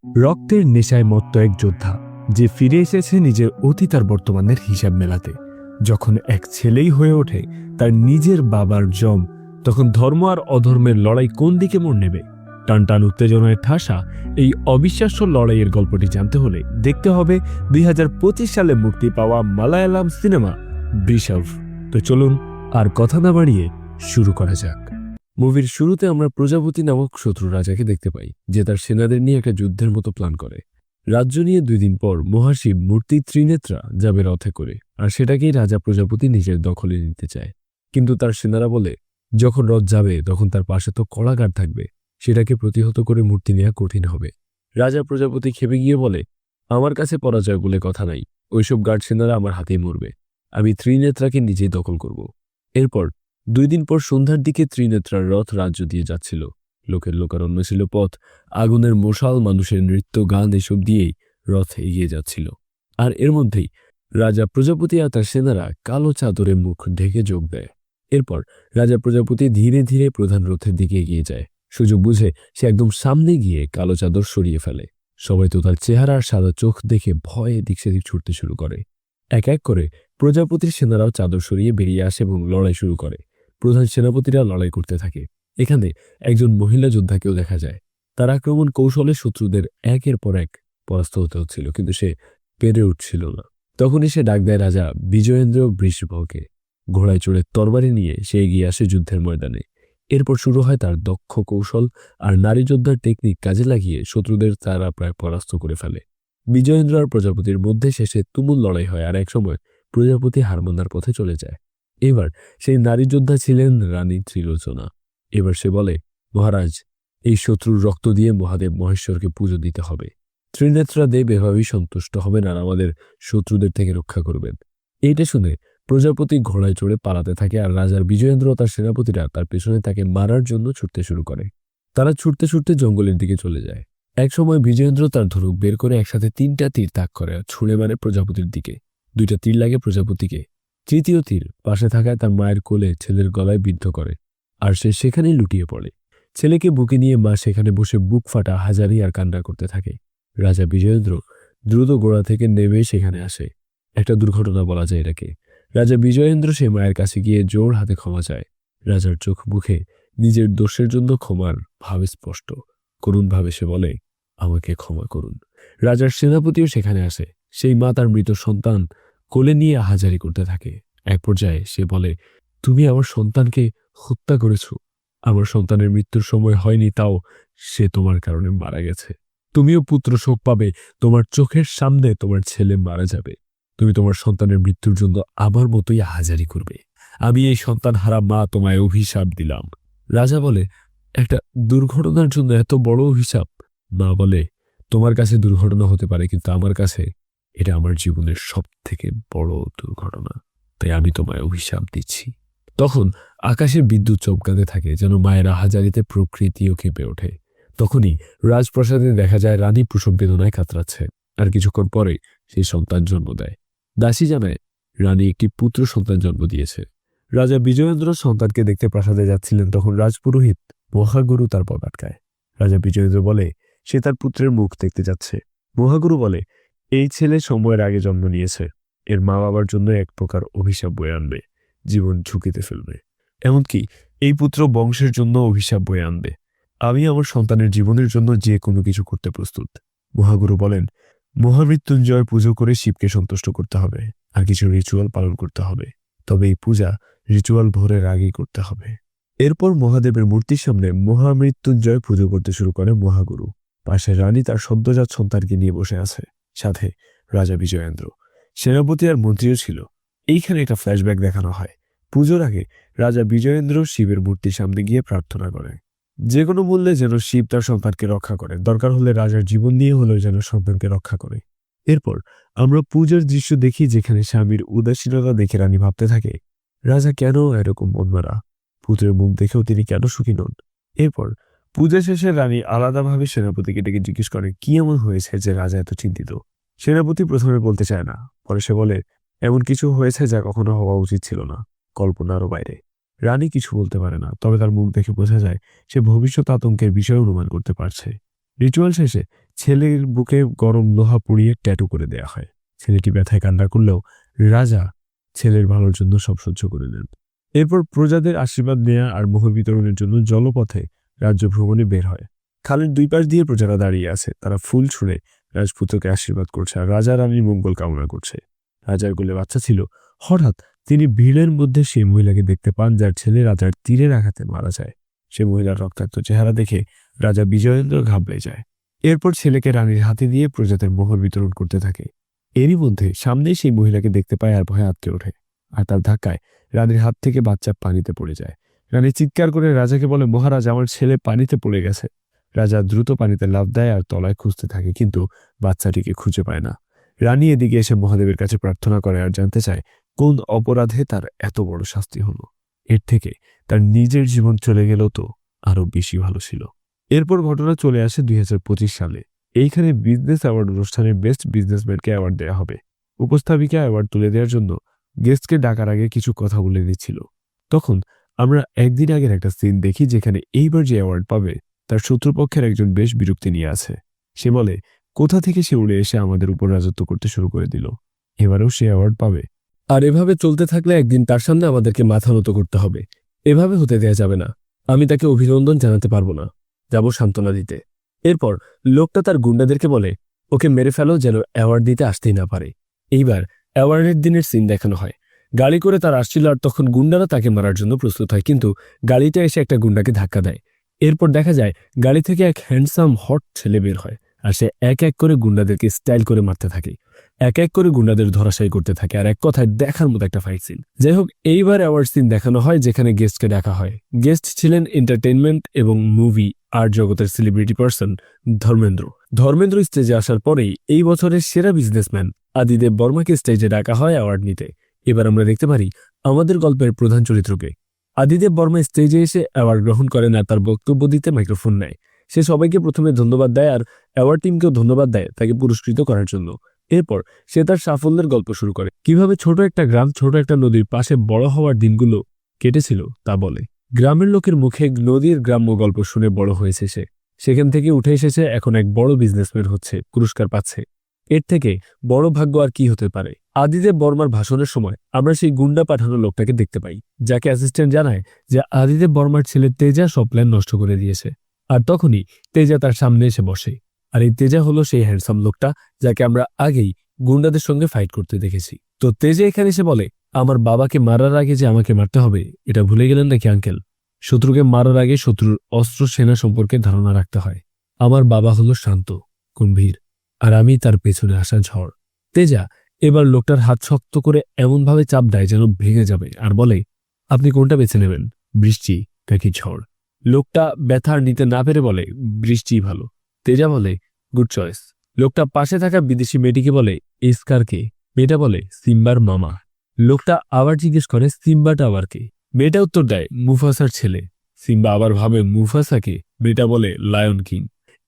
রক্তের নেশায় মত্ত এক যোদ্ধা, যে ফিরে এসেছে নিজের অতীত আর বর্তমানের হিসাব মেলাতে। যখন এক ছেলেই হয়ে ওঠে তার নিজের বাবার জম, তখন ধর্ম আর অধর্মের লড়াই কোন দিকে মোড় নেবে? টানটান উত্তেজনায় ঠাসা এই অবিশ্বাস্য লড়াইয়ের গল্পটি জানতে হলে দেখতে হবে 2025 সালে মুক্তি পাওয়া মালায়ালাম সিনেমা বৃষভ। তো চলুন আর কথা না বাড়িয়ে শুরু করা যাক। মুভির শুরুতে আমরা প্রজাপতি নামক শত্রু রাজাকে দেখতে পাই, যে তার সেনাদের নিয়ে একটা যুদ্ধের মতো প্ল্যান করে। রাজ্য নিয়ে 2 দিন পর মহাশিব মূর্তি ত্রিনেত্রা যাবে রথে করে, আর সেটাকেই রাজা প্রজাপতি নিজের দখলে নিতে চায়। কিন্তু তার সেনারা বলে, যখন রথ যাবে তখন তার পাশে তো কড়াগার থাকবে, সেটাকে প্রতিহত করে মূর্তি নেওয়া কঠিন হবে। রাজা প্রজাপতি খেপে গিয়ে বলে, আমার কাছে পরাজয় বলে কথা নাই, ওইসব গার্ড সেনারা আমার হাতেই মরবে, আমি ত্রিনেত্রাকে নিজেই দখল করব। এরপর 2 দিন পর সন্ধ্যার দিকে ত্রিনেত্রার রথ রাজ্য দিয়ে যাচ্ছিল। লোকের লোকারণ্য ছিল পথ, আগুনের মশাল, মানুষের নৃত্য, গান, এসব দিয়েই রথ এগিয়ে যাচ্ছিল। আর এর মধ্যেই রাজা প্রজাপতি আর তার সেনারা কালো চাদরে মুখ ঢেকে যোগ দেয়। এরপর রাজা প্রজাপতি ধীরে ধীরে প্রধান রথের দিকে এগিয়ে যায়। সুযোগ বুঝে সে একদম সামনে গিয়ে কালো চাদর সরিয়ে ফেলে। সবাই তো তার চেহারা আর সাদা চোখ দেখে ভয়ে দিক সেদিক ছুটতে শুরু করে। এক এক করে প্রজাপতির সেনারাও চাদর সরিয়ে বেরিয়ে আসে এবং লড়াই শুরু করে। প্রধান সেনাপতিরা লড়াই করতে থাকে। এখানে একজন মহিলা যোদ্ধাকেও দেখা যায়। তার আক্রমণ কৌশলে শত্রুদের একের পর এক পরাস্ত হতে হচ্ছিল, কিন্তু সে পেরে উঠছিল না। তখনই সে ডাক দেয় রাজা বিজয়েন্দ্র বৃষভকে। ঘোড়ায় চড়ে তরবারি নিয়ে সে এগিয়ে আসে যুদ্ধের ময়দানে। এরপর শুরু হয় তার দক্ষ কৌশল, আর নারী যোদ্ধার টেকনিক কাজে লাগিয়ে শত্রুদের তারা প্রায় পরাস্ত করে ফেলে। বিজয়েন্দ্র আর প্রজাপতির মধ্যে শেষে তুমুল লড়াই হয়, আর একসময় প্রজাপতি হার মানার পথে চলে যায়। এবার সেই নারী যোদ্ধা ছিলেন রানী ত্রিলোচনা। এবার সে বলে, মহারাজ, এই শত্রুর রক্ত দিয়ে মহাদেব মহেশ্বরকে পুজো দিতে হবে। ত্রিনেত্রা দেব এভাবেই সন্তুষ্ট হবেন আর আমাদের শত্রুদের থেকে রক্ষা করবেন। এইটা শুনে প্রজাপতি ঘোড়ায় চড়ে পালাতে থাকে, আর রাজার বিজয়েন্দ্র ও তার সেনাপতিরা তার পেছনে তাকে মারার জন্য ছুটতে শুরু করে। তারা ছুটতে ছুটতে জঙ্গলের দিকে চলে যায়। একসময় বিজয়েন্দ্র তার ধনুক বের করে একসাথে 3টা তীর তাক করে আর ছুঁড়ে মারে প্রজাপতির দিকে। 2টা তীর লাগে প্রজাপতিকে। তৃতীয় তীর পাশে থাকায় তার মায়ের কোলে ছেলের গলায় বিদ্ধ করে, আর সে সেখানেই লুটিয়ে পড়ে। ছেলেকে বুকে নিয়ে মা সেখানে বসে বুক ফাটা হাজারি আর কান্না করতে থাকে। রাজা বিজয়েন্দ্র দ্রুত ঘোড়া থেকে নেমে সেখানে আসে। একটা দুর্ঘটনা বলা যায় এটাকে। রাজা বিজয়েন্দ্র সে মায়ের কাছে গিয়ে জোর হাতে ক্ষমা চায়। রাজার চোখ মুখে নিজের দোষের জন্য ক্ষমার ভাব স্পষ্ট। করুণ ভাবে সে বলে, আমাকে ক্ষমা করুন। রাজার সেনাপতিও সেখানে আসে। সেই মা তার মৃত সন্তান কোলে নিয়ে হাজারি করতে থাকে। এক পর্যায়ে সে বলে, তুমি আমার সন্তানকে হত্যা করেছ। আমার সন্তানের মৃত্যুর সময় হয়নি, তাও সে তোমার কারণে মারা গেছে। তুমিও পুত্র শোক পাবে, তোমার চোখের সামনে তোমার ছেলে মারা যাবে। তুমি তোমার সন্তানের মৃত্যুর জন্য আমার মতোই হাজারি করবে। আমি এই সন্তান হারা মা তোমায় অভিশাপ দিলাম। রাজা বলে, একটা দুর্ঘটনার জন্য এত বড় অভিশাপ? মা বলে, তোমার কাছে দুর্ঘটনা হতে পারে, কিন্তু আমার কাছে এটা আমার জীবনের সব থেকে বড় দুর্ঘটনা, তাই আমি তোমায় অভিশাপ দিচ্ছি। তখন আকাশে বিদ্যুৎ চমকাতে থাকে, যেন মায়েরা হাজারিতে প্রকৃতিও কেঁপে ওঠে। তখনই রাজপ্রাসাদে দেখা যায় রানী প্রসব বেদনায় কাতরাচ্ছে, আর কিছুক্ষণ পরে সেই সন্তান জন্ম দেয়। দাসী জানায় রানী একটি পুত্র সন্তান জন্ম দিয়েছে। রাজা বিজয়েন্দ্র সন্তানকে দেখতে প্রাসাদে যাচ্ছিলেন, তখন রাজপুরোহিত মহাগুরু তার পথ আটকায়। রাজা বিজয়েন্দ্র বলে সে তার পুত্রের মুখ দেখতে যাচ্ছে। মহাগুরু বলে, এই ছেলে সময়ের আগে জন্ম নিয়েছে, এর মা বাবার জন্য এক প্রকার অভিশাপ বয়ে আনবে, জীবন ঝুঁকিতে ফেলবে। এমনকি এই পুত্র বংশের জন্য অভিশাপ বয়ে আনবে। আমি আমার সন্তানের জীবনের জন্য যে কোনো কিছু করতে প্রস্তুত। মহাগুরু বলেন, মহামৃত্যুঞ্জয় পুজো করে শিবকে সন্তুষ্ট করতে হবে, আর কিছু রিচুয়াল পালন করতে হবে। তবে এই পূজা রিচুয়াল ভোরের আগেই করতে হবে। এরপর মহাদেবের মূর্তির সামনে মহামৃত্যুঞ্জয় পুজো করতে শুরু করে মহাগুরু। পাশে রানী তার সদ্যজাত সন্তানকে নিয়ে বসে আছে, সাথে রাজা বিজয়েন্দ্র। সেনাপতি আর মন্ত্রীও ছিল। এইখানে একটা ফ্ল্যাশব্যাক দেখানো হয়। পুজোর আগে রাজা বিজয়েন্দ্র শিবের মূর্তির সামনে গিয়ে প্রার্থনা করে, যে কোনো মূল্যে যেন শিব তার সন্তানকে রক্ষা করে, দরকার হলে রাজার জীবন দিয়ে হলেও যেন সন্তানকে রক্ষা করে। এরপর আমরা পূজার দৃশ্য দেখি, যেখানে স্বামীর উদাসীনতা দেখে রানী ভাবতে থাকে, রাজা কেন এরকম মনমরা, পুত্রের মুখ দেখেও তিনি কেন সুখী নন। এরপর পূজা শেষে রানী আলাদাভাবে সেনাপতিকে ডেকে জিজ্ঞেস করে কি এমন হয়েছে যে রাজা এত চিন্তিত। সেনাপতি প্রথমে বলতে চায় না, পরে সে বলে, এমন কিছু হয়েছে যা কখনো হওয়া উচিত ছিল না, কল্পনারও বাইরে। রানী কিছু বলতে পারে না, তবে তার মুখ দেখে বোঝা যায় সে ভবিষ্যৎ আতঙ্কের বিষয় অনুমান করতে পারছে। রিচুয়াল শেষে ছেলের বুকে গরম লোহা পুড়িয়ে ট্যাটু করে দেয়া হয়। ছেলেটি ব্যথায় কান্না করলেও রাজা ছেলের ভালোর জন্য সব সহ্য করে নেন। এরপর প্রজাদের আশীর্বাদ নেয়া আর মোহ বিতরণের জন্য জলপথে রাজ্য ভ্রমণে বের হয়। খালের দুই পাশ দিয়ে প্রজারা দাঁড়িয়ে আছে, তারা ফুল ছুঁড়ে রাজপুত্রকে আশীর্বাদ করছে আর রাজা রানীর মঙ্গল কামনা করছে। রাজার কোলে বাচ্চা ছিল। হঠাৎ তিনি ভিড়ের মধ্যে সেই মহিলাকে দেখতে পান যার ছেলে রাজার তীরের আঘাতে মারা যায়। সে মহিলার রক্তাক্ত চেহারা দেখে রাজা বিজয়েন্দ্র ঘাবড়ে যায়। এরপর ছেলেকে রানীর হাতে দিয়ে প্রজাদের মোহর বিতরণ করতে থাকে। এরই মধ্যে সামনেই সেই মহিলাকে দেখতে পায় আর ভয়ে আঁতকে ওঠে, আর তার ধাক্কায় রানীর হাত থেকে বাচ্চা পানিতে পড়ে যায়। রানী চিৎকার করে রাজাকে বলে, মহারাজ, আমার ছেলে পানিতে পড়ে গেছে। রাজা দ্রুত পানিতে লাফ দেয় আর তলায় খুঁজতে থাকে, কিন্তু বাচ্চাটিকে খুঁজে পায় না। রানী এদিকে এসে মহাদেবের কাছে প্রার্থনা করে আর জানতে চায় কোন অপরাধে তার এত বড় শাস্তি হলো। এর থেকে তার নিজের জীবন চলে গেল তো আরো বেশি ভালো ছিল। এরপর ঘটনা চলে আসে 2025 সালে। এইখানে বিজনেস অ্যাওয়ার্ড অনুষ্ঠানে বেস্ট বিজনেসম্যানকে অ্যাওয়ার্ড দেওয়া হবে। উপস্থাপিকা অ্যাওয়ার্ড তুলে দেওয়ার জন্য গেস্টকে ডাকার আগে কিছু কথা বলে দিচ্ছিল। তখন আমরা একদিন আগের একটা সিন দেখি, যেখানে এইবার যে অ্যাওয়ার্ড পাবে তার শত্রুপক্ষের একজন বেশ বিরক্তি নিয়ে আছে। সে বলে কোথা থেকে সে উড়ে এসে আমাদের উপর রাজত্ব করতে শুরু করে দিল। এবারেও সে অ্যাওয়ার্ড পাবে। আর এভাবে চলতে থাকলে একদিন তার সামনে আমাদেরকে মাথা নত করতে হবে। এভাবে হতে দেয়া যাবে না। আমি তাকে অভিনন্দন জানাতে পারবো না, যাব সান্ত্বনা দিতে। এরপর লোকটা তার গুন্ডাদেরকে বলে ওকে মেরে ফেলো, যেন অ্যাওয়ার্ড দিতে আসতেই না পারে। এইবার অ্যাওয়ার্ডের দিনের সিন দেখানো হয়। গাড়ি করে তার আসছিল আর তখন গুন্ডারা তাকে মারার জন্য প্রস্তুত হয়, কিন্তু গাড়িটা এসে একটা গুন্ডাকে ধাক্কা দেয়। এরপর দেখা যায় গাড়ি থেকে এক হ্যান্ডসাম হট ছেলে বের হয় আর সে এক এক করে গুন্ডাদেরকে স্টাইল করে মারতে থাকে, এক এক করে গুন্ডাদের ধরাশায়ী করতে থাকে। আর এক কথায় দেখার মতো একটা ফাইট সিন। যাই হোক, এইবার অ্যাওয়ার্ড সিন দেখানো হয় যেখানে গেস্টকে ডাকা হয়। গেস্ট ছিলেন এন্টারটেইনমেন্ট এবং মুভি আর্ট জগতের সেলিব্রিটি পার্সন ধর্মেন্দ্র। ধর্মেন্দ্র স্টেজে আসার পরেই এই বছরের সেরা বিজনেসম্যান আদিদেব বর্মাকে স্টেজে ডাকা হয় অ্যাওয়ার্ড নিতে। এবার আমরা দেখতে পারি আমাদের গল্পের প্রধান চরিত্রকে। আদিদেব বর্মা স্টেজে এসে অ্যাওয়ার্ড গ্রহণ করেন আর তার বক্তব্য দিতে মাইক্রোফোন নেয়। সে সবাইকে প্রথমে ধন্যবাদ দেয় আর অ্যাওয়ার্ড টিমকেও ধন্যবাদ দেয় তাকে পুরস্কৃত করার জন্য। এরপর সে তার সাফল্যের গল্প শুরু করে, কিভাবে ছোট একটা গ্রাম ছোট একটা নদীর পাশে বড় হওয়ার দিনগুলো কেটেছিল তা বলে। গ্রামের লোকের মুখে নদীর গ্রাম্য গল্প শুনে বড় হয়েছে সে। সেখান থেকে উঠে এসেছে, এখন এক বড় বিজনেসম্যান হচ্ছে, পুরস্কার পাচ্ছে। এর থেকে বড় ভাগ্য আর কি হতে পারে। আদিদেব বর্মার ভাষণের সময় আমরা সেই গুন্ডা পাঠানো লোকটাকে দেখতে পাই, যাকে অ্যাসিস্ট্যান্ট জানায় যে আদিদেব বর্মার ছেলে তেজা সব প্ল্যান নষ্ট করে দিয়েছে। আর তখনই তেজা তার সামনে এসে বসে। আর এই তেজা হলো সেই হ্যান্ডসাম লোকটা যাকে আমরা আগেই গুন্ডাদের সঙ্গে ফাইট করতে দেখেছি। তো তেজা এখানে এসে বলে, আমার বাবাকে মারার আগে যে আমাকে মারতে হবে এটা ভুলে গেলেন নাকি আঙ্কেল? শত্রুকে মারার আগে শত্রুর অস্ত্র সেনা সম্পর্কে ধারণা রাখতে হয়। আমার বাবা হলো শান্ত, গম্ভীর, আর আমি তার পেছনে আসা ঝড়। তেজা এবার লোকটার হাত শক্ত করে এমনভাবে চাপ দেয় যেন ভেঙে যাবে আর বলে, আপনি কোনটা বেছে নেবেন, বৃষ্টি নাকি ঝড়? লোকটা ব্যথার নিতে না পেরে বলে, বৃষ্টিই ভালো। তেজা বলে, গুড চয়েস। লোকটা পাশে থাকা বিদেশি মেয়েটিকে বলে, এই স্কার কে? মেয়েটা বলে, সিম্বার মামা। লোকটা আবার জিজ্ঞেস করে, সিম্বাটা আবার কে? মেয়েটা উত্তর দেয়, মুফাসার ছেলে। সিম্বা আবার ভাবে মুফাসাকে। মেয়েটা বলে, লায়ন কিং।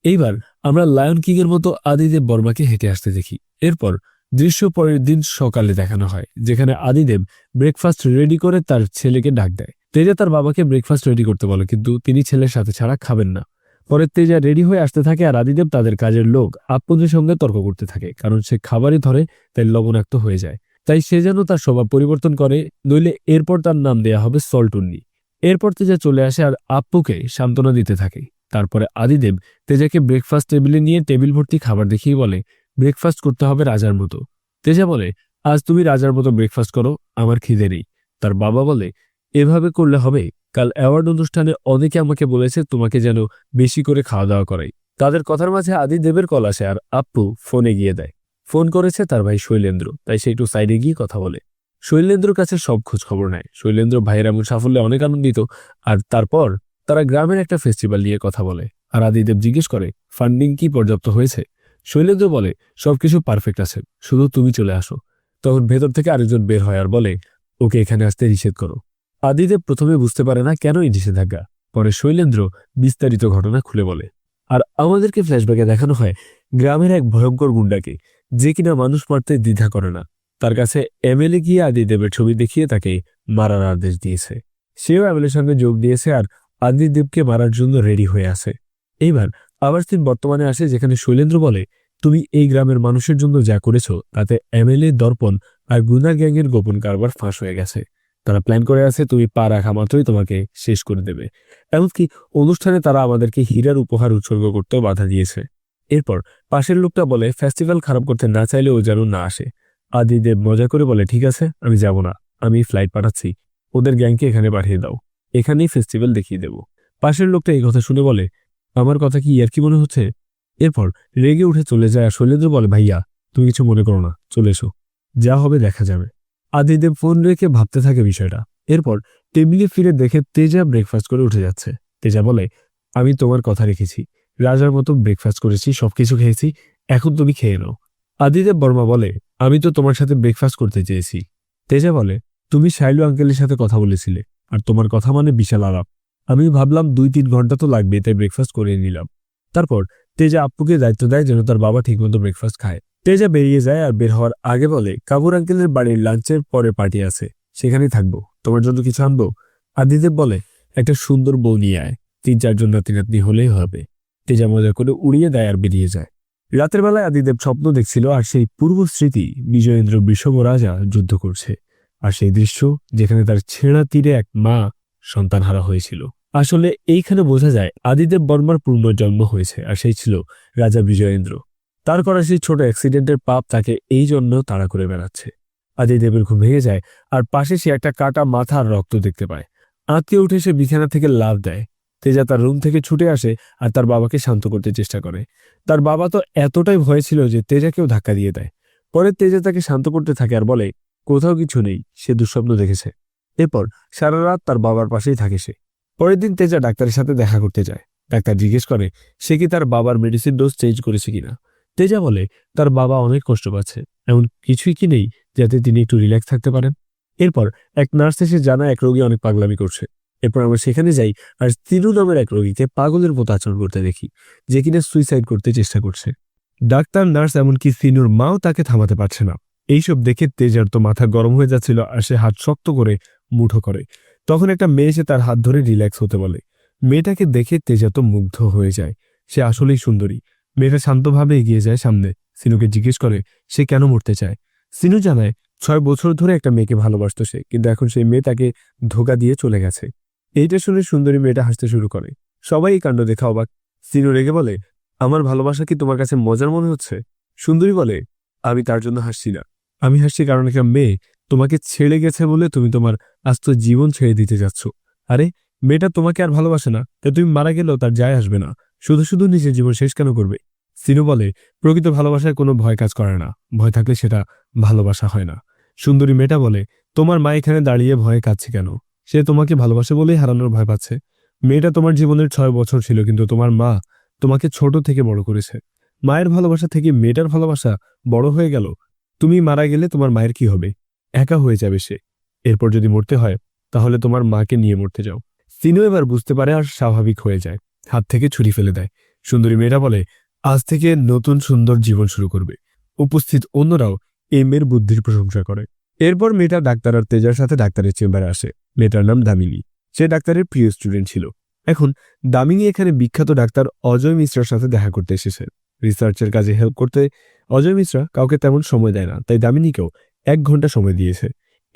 এইবার আমরা লায়ন কিং এর মতো আদিদেব বর্মাকে হেঁটে আসতে দেখি। এরপর দৃশ্য পরের দিন সকালে দেখানো হয়, যেখানে আদিদেব ব্রেকফাস্ট রেডি করে তার ছেলেকে ডাক দেয়। তেজা তার বাবাকে ব্রেকফাস্ট রেডি করতে বলে, কিন্তু তিনি ছেলের সাথে ছাড়া খাবেন না। পরে তেজা রেডি হয়ে আসতে থাকে আর আদিদেব তাদের কাজের লোক আপনদের সঙ্গে তর্ক করতে থাকে, কারণ সে খাবারই ধরে তাই লবণাক্ত হয়ে যায়। তাই সে যেন তার স্বভাব পরিবর্তন করে, নইলে এরপর তার নাম দেয়া হবে সল্টুন্নি। এরপর তেজা চলে আসে আর আপ্পুকে সান্ত্বনা দিতে থাকে। তারপরে আদিদেব তেজাকে ব্রেকফাস্ট টেবিলে নিয়ে টেবিল ভর্তি খাবার দেখিয়ে বলে, ব্রেকফাস্ট করতে হবে রাজার মতো। তেজা বলে, আজ তুমি রাজার মতো ব্রেকফাস্ট করো, আমার খিদে নেই। তার বাবা বলে, এভাবে করলে হবে? কাল অ্যাওয়ার্ড অনুষ্ঠানে অনেকে আমাকে বলেছে তোমাকে যেন বেশি করে খাওয়া দাওয়া করাই। তাদের কথার মাঝে আদিদেবের কল আসে আর আপ্পু ফোনে গিয়ে দেয়। ফোন করেছে তার ভাই শৈলেন্দ্র, তাই সে একটু সাইডে গিয়ে কথা বলে। শৈলেন্দ্রর কাছে সব খোঁজ খবর নেয়। শৈলেন্দ্র ভাইয়ের এমন সাফল্যে অনেক আনন্দিত। আর তারপর তারা গ্রামের একটা ফেস্টিভ্যাল নিয়ে কথা বলে। আর আদিদেব জিজ্ঞেস করে, ফান্ডিং কি পর্যাপ্ত হয়েছে? শৈলেন্দ্র বলে, সবকিছু পারফেক্ট আছে, শুধু তুমি চলে আসো। তখন ভেতর থেকে আরেকজন বের হয় আর বলে, ওকে এখানে আসতে নিষেধ করো। আদিদেব প্রথমে বুঝতে পারে না কেন এই নিষেধাজ্ঞা। পরে শৈলেন্দ্র বিস্তারিত ঘটনা খুলে বলে। আর আমাদেরকে ফ্ল্যাশব্যাকে দেখানো হয় গ্রামের এক ভয়ঙ্কর গুন্ডাকে, যে কিনা মানুষ মারতে দ্বিধা করে না। তার কাছে এমএলএ গিয়ে আদিদেবের ছবি দেখিয়ে তাকে মারার আদেশ দিয়েছে। সেও এমএলএর সঙ্গে যোগ দিয়েছে আর আদিদেবকে মারার জন্য রেডি হয়ে আছে। এইবার আবার সিন বর্তমানে আসে, যেখানে শৈলেন্দ্র বলে, তুমি এই গ্রামের মানুষের জন্য যা করেছো তাতে এমএলএ, দর্পণ আর গুনা গ্যাংয়ের গোপন কারবার ফাঁস হয়ে গেছে। তারা প্ল্যান করে আছে তুমি পা রাখা মাত্রই তোমাকে শেষ করে দেবে। এমনকি অনুষ্ঠানে তারা আমাদেরকে হীরার উপহার উৎসর্গ করতেও বাধা দিয়েছে। এরপর পাশের লোকটা বলে, ফেস্টিভ্যাল খারাপ করতে না চাইলেও যেন না আসে। আদিদেব মজা করে বলে, ঠিক আছে, আমি যাব না, আমি ফ্লাইট পাঠাচ্ছি, ওদের গ্যাংকে এখানে পাঠিয়ে দাও, এখানেই ফেস্টিভ্যাল দেখিয়ে দেব। পাশের লোকটা এই কথা শুনে বলে, আমার কথা কি ইয়ার্কি মনে হচ্ছে? এরপর রেগে উঠে চলে যায় আর শৈলেন্দ্র বলে, ভাইয়া তুমি কিছু মনে করো না, চলে এসো, যা হবে দেখা যাবে। আদিদেব ফোন রেখে ভাবতে থাকে বিষয়টা। এরপর টেবিলে ফিরে দেখে তেজা ব্রেকফাস্ট করে উঠে যাচ্ছে। তেজা বলে, আমি তোমার কথা রেখেছি, রাজার মতো ব্রেকফাস্ট করেছি, সবকিছু খেয়েছি, এখন তুমি খেয়ে নাও। আদিদেব বর্মা বলে, আমি তো তোমার সাথে ব্রেকফাস্ট করতে চেয়েছি। তেজা বলে, তুমি শাইলু আঙ্কেলের সাথে কথা বলেছিলে, আর তোমার কথা মানে বিশাল আলাপ, আমি ভাবলাম 2-3 ঘন্টা তো লাগবে, তাই ব্রেকফাস্ট করে নিলাম। তারপর তেজা আপ্পুকে দায়িত্ব দেয় যেন তার বাবা ঠিকমতো ব্রেকফাস্ট খায়। তেজা বেরিয়ে যায় আর বের হওয়ার আগে বলে, কাপুর আঙ্কেলের বাড়ির লাঞ্চের পরে পার্টি আছে, সেখানেই থাকবো, তোমার জন্য কিছু আনবো? আদিদেব বলে, একটা সুন্দর বউ নিয়ে আয়, 3-4 জন নাতি নাতনি হলেই হবে। তেজা মজা করে উড়িয়ে দেয় আর বেরিয়ে যায়। রাতের বেলায় আদিদেব স্বপ্ন দেখছিল, আর সেই পূর্ব স্মৃতি বিজয়েন্দ্র বিষম রাজা যুদ্ধ করছে, আর সেই দৃশ্য যেখানে তার ছেঁড়া তীরে এক মা সন্তানহারা হয়েছিল। আসলে এইখানে বোঝা যায় আদিদেব বর্মার পুনর্জন্ম হয়েছে, আর সেই ছিল রাজা বিজয়েন্দ্র। তার করা সেই ছোট অ্যাক্সিডেন্টের পাপ তাকে এই জন্য তাড়া করে বেড়াচ্ছে। আদিদেবের ঘুম ভেঙে যায় আর পাশে সে একটা কাটা মাথা আর রক্ত দেখতে পায়। আঁতকে উঠে সে বিছানা থেকে লাফ দেয়। তেজা তার রুম থেকে ছুটে আসে আর তার বাবাকে শান্ত করতে চেষ্টা করে। তার বাবা তো এতটাই ভয় ছিল যে তেজাকেও ধাক্কা দিয়ে দেয়। পরে তেজা তাকে শান্ত করতে থাকে আর বলে, কোথাও কিছু নেই, সে দুঃস্বপ্ন দেখেছে। এরপর সারা রাত তার বাবার পাশেই থাকে সে। পরের দিন তেজা ডাক্তারের সাথে দেখা করতে যায়। ডাক্তার জিজ্ঞেস করে সে কি তার বাবার মেডিসিন ডোজ চেঞ্জ করেছে কিনা। তেজা বলে, তার বাবা অনেক কষ্ট পাচ্ছে, এমন কিছুই কি নেই যাতে তিনি একটু রিল্যাক্স থাকতে পারেন। এরপর এক নার্স এসে জানায় এক রোগী অনেক পাগলামি করছে। এরপর আমরা সেখানে যাই আর তিনু নামের এক রোগীকে পাগলের মতো আচরণ করতে দেখি, যে কিনা সুইসাইড করতে চেষ্টা করছে। ডাক্তার, নার্স, এমনকি সিনুর মাও তাকে থামাতে পারছে না। এইসব দেখে তেজার তো মাথা গরম হয়ে যাচ্ছিল আর সে হাত শক্ত করে মুঠো করে। তখন একটা মেয়ে এসে তার হাত ধরে রিল্যাক্স হতে বলে। মেয়েটাকে দেখে তেজা তো মুগ্ধ হয়ে যায়, সে আসলেই সুন্দরী। মেয়েটা শান্তভাবে এগিয়ে যায় সামনে, সিনুকে জিজ্ঞেস করে সে কেন মরতে চায়। সিনু জানায় 6 বছর ধরে একটা মেয়েকে ভালোবাসত সে, কিন্তু এখন সেই মেয়ে তাকে ধোকা দিয়ে চলে গেছে। এইটা শুনে সুন্দরী মেয়েটা হাসতে শুরু করে। সবাই এই কাণ্ড দেখা অবাক। সিনু রেগে বলে, আমার ভালোবাসা কি তোমার কাছে মজার মনে হচ্ছে? সুন্দরী বলে, আমি তার জন্য হাসছি না, আমি হাসছি কারণ একটা মেয়ে তোমাকে ছেড়ে গেছে বলে তুমি তোমার আস্ত জীবন ছেড়ে দিতে যাচ্ছ। আরে, মেয়েটা তোমাকে আর ভালোবাসে না, তাই তুমি মারা গেলেও তার যায় আসবে না, শুধু শুধু নিজের জীবন শেষ কেন করবে? সিনু বলে, প্রকৃত ভালোবাসায় কোনো ভয় কাজ করে না, ভয় থাকলে সেটা ভালোবাসা হয় না। সুন্দরী মেয়েটা বলে, তোমার মা এখানে দাঁড়িয়ে ভয়ে কাঁদছে কেন? সে তোমাকে ভালোবাসে বলেই হারানোর ভয় পাচ্ছে। মেয়েটা তোমার জীবনের 6 বছর ছিল, কিন্তু তোমার মা তোমাকে ছোট থেকে বড় করেছে। মায়ের ভালোবাসা থেকে মেয়েটার ভালোবাসা বড় হয়ে গেল। তুমি মারা গেলে তোমার মায়ের কি হবে? একা হয়ে যাবে সে। এরপর যদি মরতে হয় তাহলে তোমার মাকে নিয়ে মরতে যাও। সিনু এবার বুঝতে পারে আর স্বাভাবিক হয়ে যায়, হাত থেকে ছুরি ফেলে দেয়। সুন্দরী মেয়েটা বলে, আজ থেকে নতুন সুন্দর জীবন শুরু করবে। উপস্থিত অন্যরাও এই মেয়ের বুদ্ধির প্রশংসা করে। এরপর মেয়েটা ডাক্তার আর তেজার সাথে ডাক্তারের চেম্বারে আসে। মেয়েটার নাম দামিনী, সে ডাক্তারের প্রিয় স্টুডেন্ট ছিল। এখন দামিনী এখানে বিখ্যাত ডাক্তার অজয় মিশ্রার সাথে দেখা করতে এসেছে, রিসার্চের কাজে হেল্প করতে। অজয় মিশ্রা কাউকে তেমন সময় দেয় না, তাই দামিনীকেও 1 ঘন্টা সময় দিয়েছে।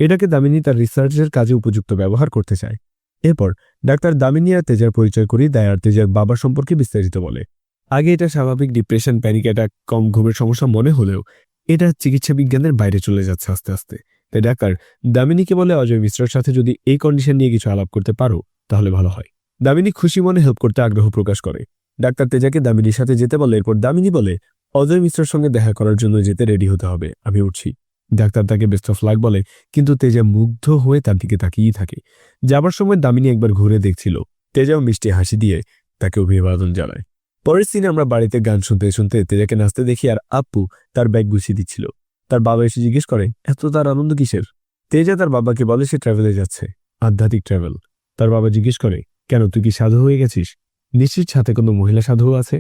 এটাকে দামিনী তার রিসার্চের কাজে উপযুক্ত ব্যবহার করতে চায়। এরপর ডাক্তার দামিনী আর তেজার পরিচয় করিয়ে দেয় আর তেজার বাবার সম্পর্কে বিস্তারিত বলে। আগে এটা স্বাভাবিক ডিপ্রেশন, প্যানিক অ্যাটাক, কম ঘুমের সমস্যা মনে হলেও এটা চিকিৎসা বিজ্ঞানের বাইরে চলে যাচ্ছে আস্তে আস্তে। তাই ডাক্তার দামিনীকে বলে, অজয় মিশ্রার সাথে যদি এই কন্ডিশন নিয়ে কিছু আলাপ করতে পারো তাহলে ভালো হয়। দামিনী খুশি মনে হেল্প করতে আগ্রহ প্রকাশ করে। ডাক্তার তেজাকে দামিনীর সাথে যেতে বলে। এরপর দামিনী বলে, অজয় মিশ্রার সঙ্গে দেখা করার জন্য যেতে রেডি হতে হবে, আমি উঠছি। ডাক্তার তাকে বেস্ট অফ লাক বলে, কিন্তু তেজা মুগ্ধ হয়ে তার দিকে তাকিয়েই থাকে। যাবার সময় দামিনী একবার ঘুরে দেখছিল, তেজাও মিষ্টি হাসি দিয়ে তাকে অভিবাদন জানায়। পরের সিনে আমরা বাড়িতে গান শুনতে শুনতে তেজাকে নাচতে দেখি আর আপ্পু তার ব্যাগ গুছিয়ে দিচ্ছিল। তার বাবা এসে জিজ্ঞেস করে, এত তার আনন্দ কিসের? তেজা তার বাবাকে বলে সে ট্রাভেলে যাচ্ছে, আধ্যাত্মিক ট্রাভেল। তার বাবা জিজ্ঞেস করে, কেন, তুই কি সাধু হয়ে গেছিস? নিশ্চিত সাথে কোনো মহিলা সাধুও আছে?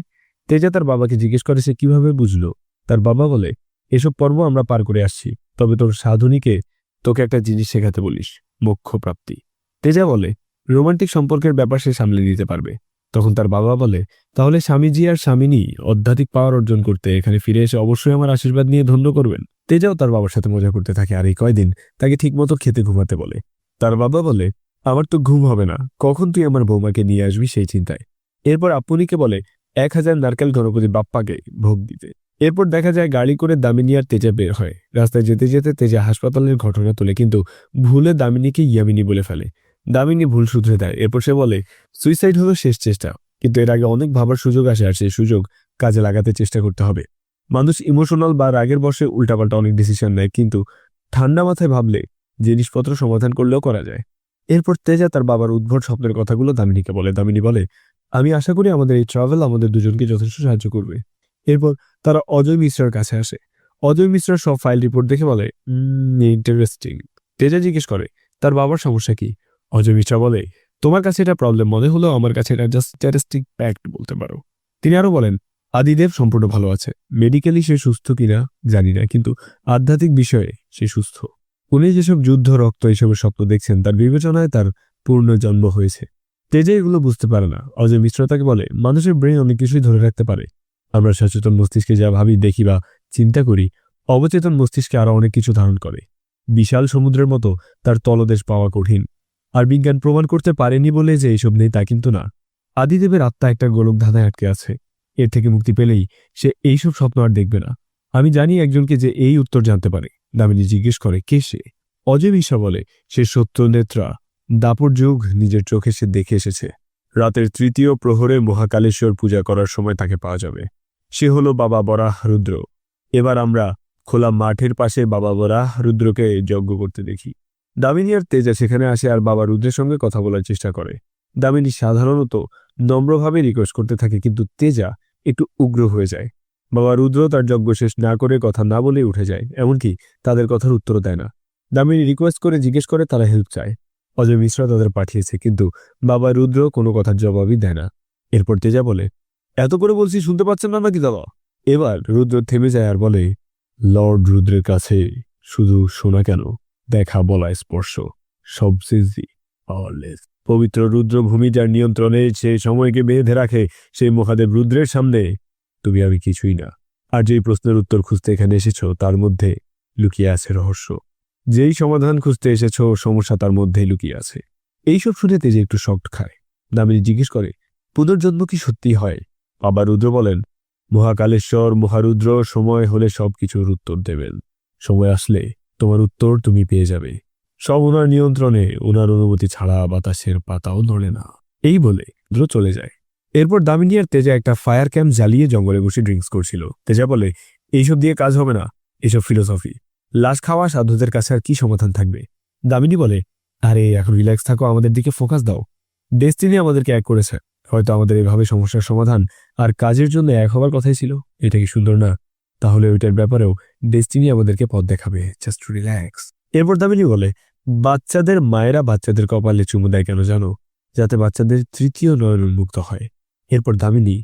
তেজা তার বাবাকে জিজ্ঞেস করে সে কিভাবে বুঝলো। তার বাবা বলে, এসব পর্ব আমরা পার করে আসছি, তবে তোর সাধুনীকে তোকে একটা জিনিস শেখাতে বলিস, মোক্ষ প্রাপ্তি। তেজা বলে, রোমান্টিক সম্পর্কের ব্যাপার সে সামলে নিতে পারবে। তখন তার বাবা বলে, তাহলে স্বামীজি আর স্বামিনী আধ্যাত্মিক পাওয়ার অর্জন করতে এখানে ফিরে এসে অবশ্যই আমার আশীর্বাদ নিয়ে ধন্য করবেন। তেজাও তার বাবার সাথে মজা করতে থাকে আর এই কয়দিন তাকে ঠিকমতো খেতে ঘুমাতে বলে। তার বাবা বলে, আমার তো ঘুম হবে না, কখন তুই আমার বৌমাকে নিয়ে আসবি সেই চিন্তায়। এরপর আপুনিকে বলে 1000 নারকেল গণপতি বাপ্পাকে ভোগ দিতে। এরপর দেখা যায় গাড়ি করে দামিনী আর তেজা বের হয়। রাস্তায় যেতে যেতে তেজা হাসপাতালের ঘটনা তোলে, কিন্তু ভুলে দামিনীকে ইয়ামিনী বলে ফেলে। দামিনী ভুল শুধরে দেয়। এরপর সে বলে, সুইসাইড হলো শেষ চেষ্টা, কিন্তু এর আগে অনেক ভাবার সুযোগ আসে আর সেই সুযোগ কাজে লাগাতে চেষ্টা করতে হবে। মানুষ ইমোশনাল বা রাগের বশে উল্টাপাল্টা অনেক ডিসিশন নেয়, কিন্তু ঠান্ডা মাথায় ভাবলে জিনিসপত্র সমাধান করলেও করা যায়। এরপর তেজা তার বাবার উদ্ভট স্বপ্নের কথাগুলো দামিনীকে বলে। দামিনী বলে, আমি আশা করি আমাদের এই ট্রাভেল আমাদের দুজনকে যথেষ্ট সাহায্য করবে। এরপর তারা অজয় মিশ্রার কাছে আসে। অজয় মিশ্রার সব ফাইল রিপোর্ট দেখে বলে, ইন্টারেস্টিং। তেজা জিজ্ঞেস করে, তার বাবার সমস্যা কি? অজয় মিশ্রা বলে, তোমার কাছে এটা প্রবলেম মনে হলো, আমার কাছে এটা জাস্ট স্ট্যাটিস্টিক ফ্যাক্ট বলতে পারো। তিনি আরো বলেন, আদিদেব সম্পূর্ণ ভালো আছে, মেডিকেলি সে সুস্থ কিনা জানি না, কিন্তু আধ্যাত্মিক বিষয়ে সে সুস্থ। উনি যেসব যুদ্ধ, রক্ত এসবের স্বপ্ন দেখছেন তার বিবেচনায় তার পূর্ণ জন্ম হয়েছে। তেজে এগুলো বুঝতে পারে না। অজয় মিশ্র তাকে বলে, মানুষের ব্রেন অনেক কিছুই ধরে রাখতে পারে। আমরা সচেতন মস্তিষ্কে যা ভাবি, দেখি বা চিন্তা করি, অবচেতন মস্তিষ্কে আরো অনেক কিছু ধারণ করে। বিশাল সমুদ্রের মতো তার তলদেশ পাওয়া কঠিন। আর বিজ্ঞান প্রমাণ করতে পারেনি বলে যে এইসব নেই তা কিন্তু না। আদিদেবের আত্মা একটা গোলক ধাঁধায় আটকে আছে। এর থেকে মুক্তি পেলেই সে এইসব স্বপ্ন আর দেখবে না। আমি জানি একজনকে যে এই উত্তর জানতে পারে। দামিনী জিজ্ঞেস করে, কে সে? অজয় মিশ্রা বলে, সে সত্যনেত্রা। দাপর যুগ নিজের চোখে সে দেখে এসেছে। রাতের 3য় প্রহরে মহাকালেশ্বর পূজা করার সময় তাকে পাওয়া যাবে। সে হলো বাবা বরাহ রুদ্র। এবার আমরা খোলা মাঠের পাশে বাবা বরাহ রুদ্রকে যজ্ঞ করতে দেখি। দামিনী আর তেজা সেখানে আসে আর বাবা রুদ্রের সঙ্গে কথা বলার চেষ্টা করে। দামিনী সাধারণত নম্রভাবে রিকোয়েস্ট করতে থাকে, কিন্তু তেজা একটু উগ্র হয়ে যায়। বাবা রুদ্র তার যজ্ঞ শেষ না করে কথা না বলে উঠে যায়, এমনকি তাদের কথার উত্তরও দেয় না। দামিনী রিকোয়েস্ট করে জিজ্ঞেস করে তারা হেল্প চায়। অজয় মিশ্রা তাদের পাঠিয়েছে, কিন্তু বাবা রুদ্র কোনো কথার জবাবই দেয় না। এরপর তেজা বলে, এত করে বলছি শুনতে পাচ্ছেন না নাকি দাদা? এবার রুদ্র থেমে যায় আর বলে, লর্ড রুদ্রের কাছে শুধু শোনা কেন, দেখা, বলা, স্পর্শ সবচেয়ে পাওয়ারলেস। পবিত্র রুদ্রভূমি যার নিয়ন্ত্রণে সেই সময়কে বেঁধে রাখে, সেই মহাদেব রুদ্রের সামনে তুমি আমি কিছুই না। আর যেই প্রশ্নের উত্তর খুঁজতে এখানে এসেছো তার মধ্যে লুকিয়ে আছে রহস্য। যেই সমাধান খুঁজতে এসেছো সমস্যা তার মধ্যেই লুকিয়ে আছে। এইসব শুনে তেজে একটু শক্ট খায়। দামিনী জিজ্ঞেস করে, পুনর্জন্ম কি সত্যি হয়? বাবা রুদ্র বলেন, মহাকালেশ্বর মহারুদ্র সময় হলে সবকিছুর উত্তর দেবেন। সময় আসলে তোমার উত্তর তুমি পেয়ে যাবে। সব ওনার নিয়ন্ত্রণে, ওনার অনুমতি ছাড়া বাতাসের পাতাও নড়ে না। এই বলে রুদ্র চলে যায়। এরপর দামিনী আর তেজা একটা ফায়ার ক্যাম্প জ্বালিয়ে জঙ্গলে বসে ড্রিঙ্কস করছিল। তেজা বলে, এইসব দিয়ে কাজ হবে না, এসব ফিলোসফি। লাশ খাওয়া সাধুদের কাছে আর কি সমাধান থাকবে? দামিনী বলে, আরে এখন রিল্যাক্স থাকো, আমাদের দিকে ফোকাস দাও। ডেস্টিনি আমাদেরকে এক করেছে, হয়তো আমাদের এভাবে সমস্যার সমাধান আর কাজের জন্য এক হবার কথাই ছিল। এটা কি সুন্দর না? তাহলে ওইটার ব্যাপারেও ডেস্টিনি আমাদেরকে পথ দেখাবে, জাস্ট রিল্যাক্স। এরপর দামিনী বলে, বাচ্চাদের মায়েরা বাচ্চাদের কপালে চুমু দেয় কেন জানো? যাতে বাচ্চাদের 3য় নয়ন উন্মুক্ত হয়। এরপর দামিনী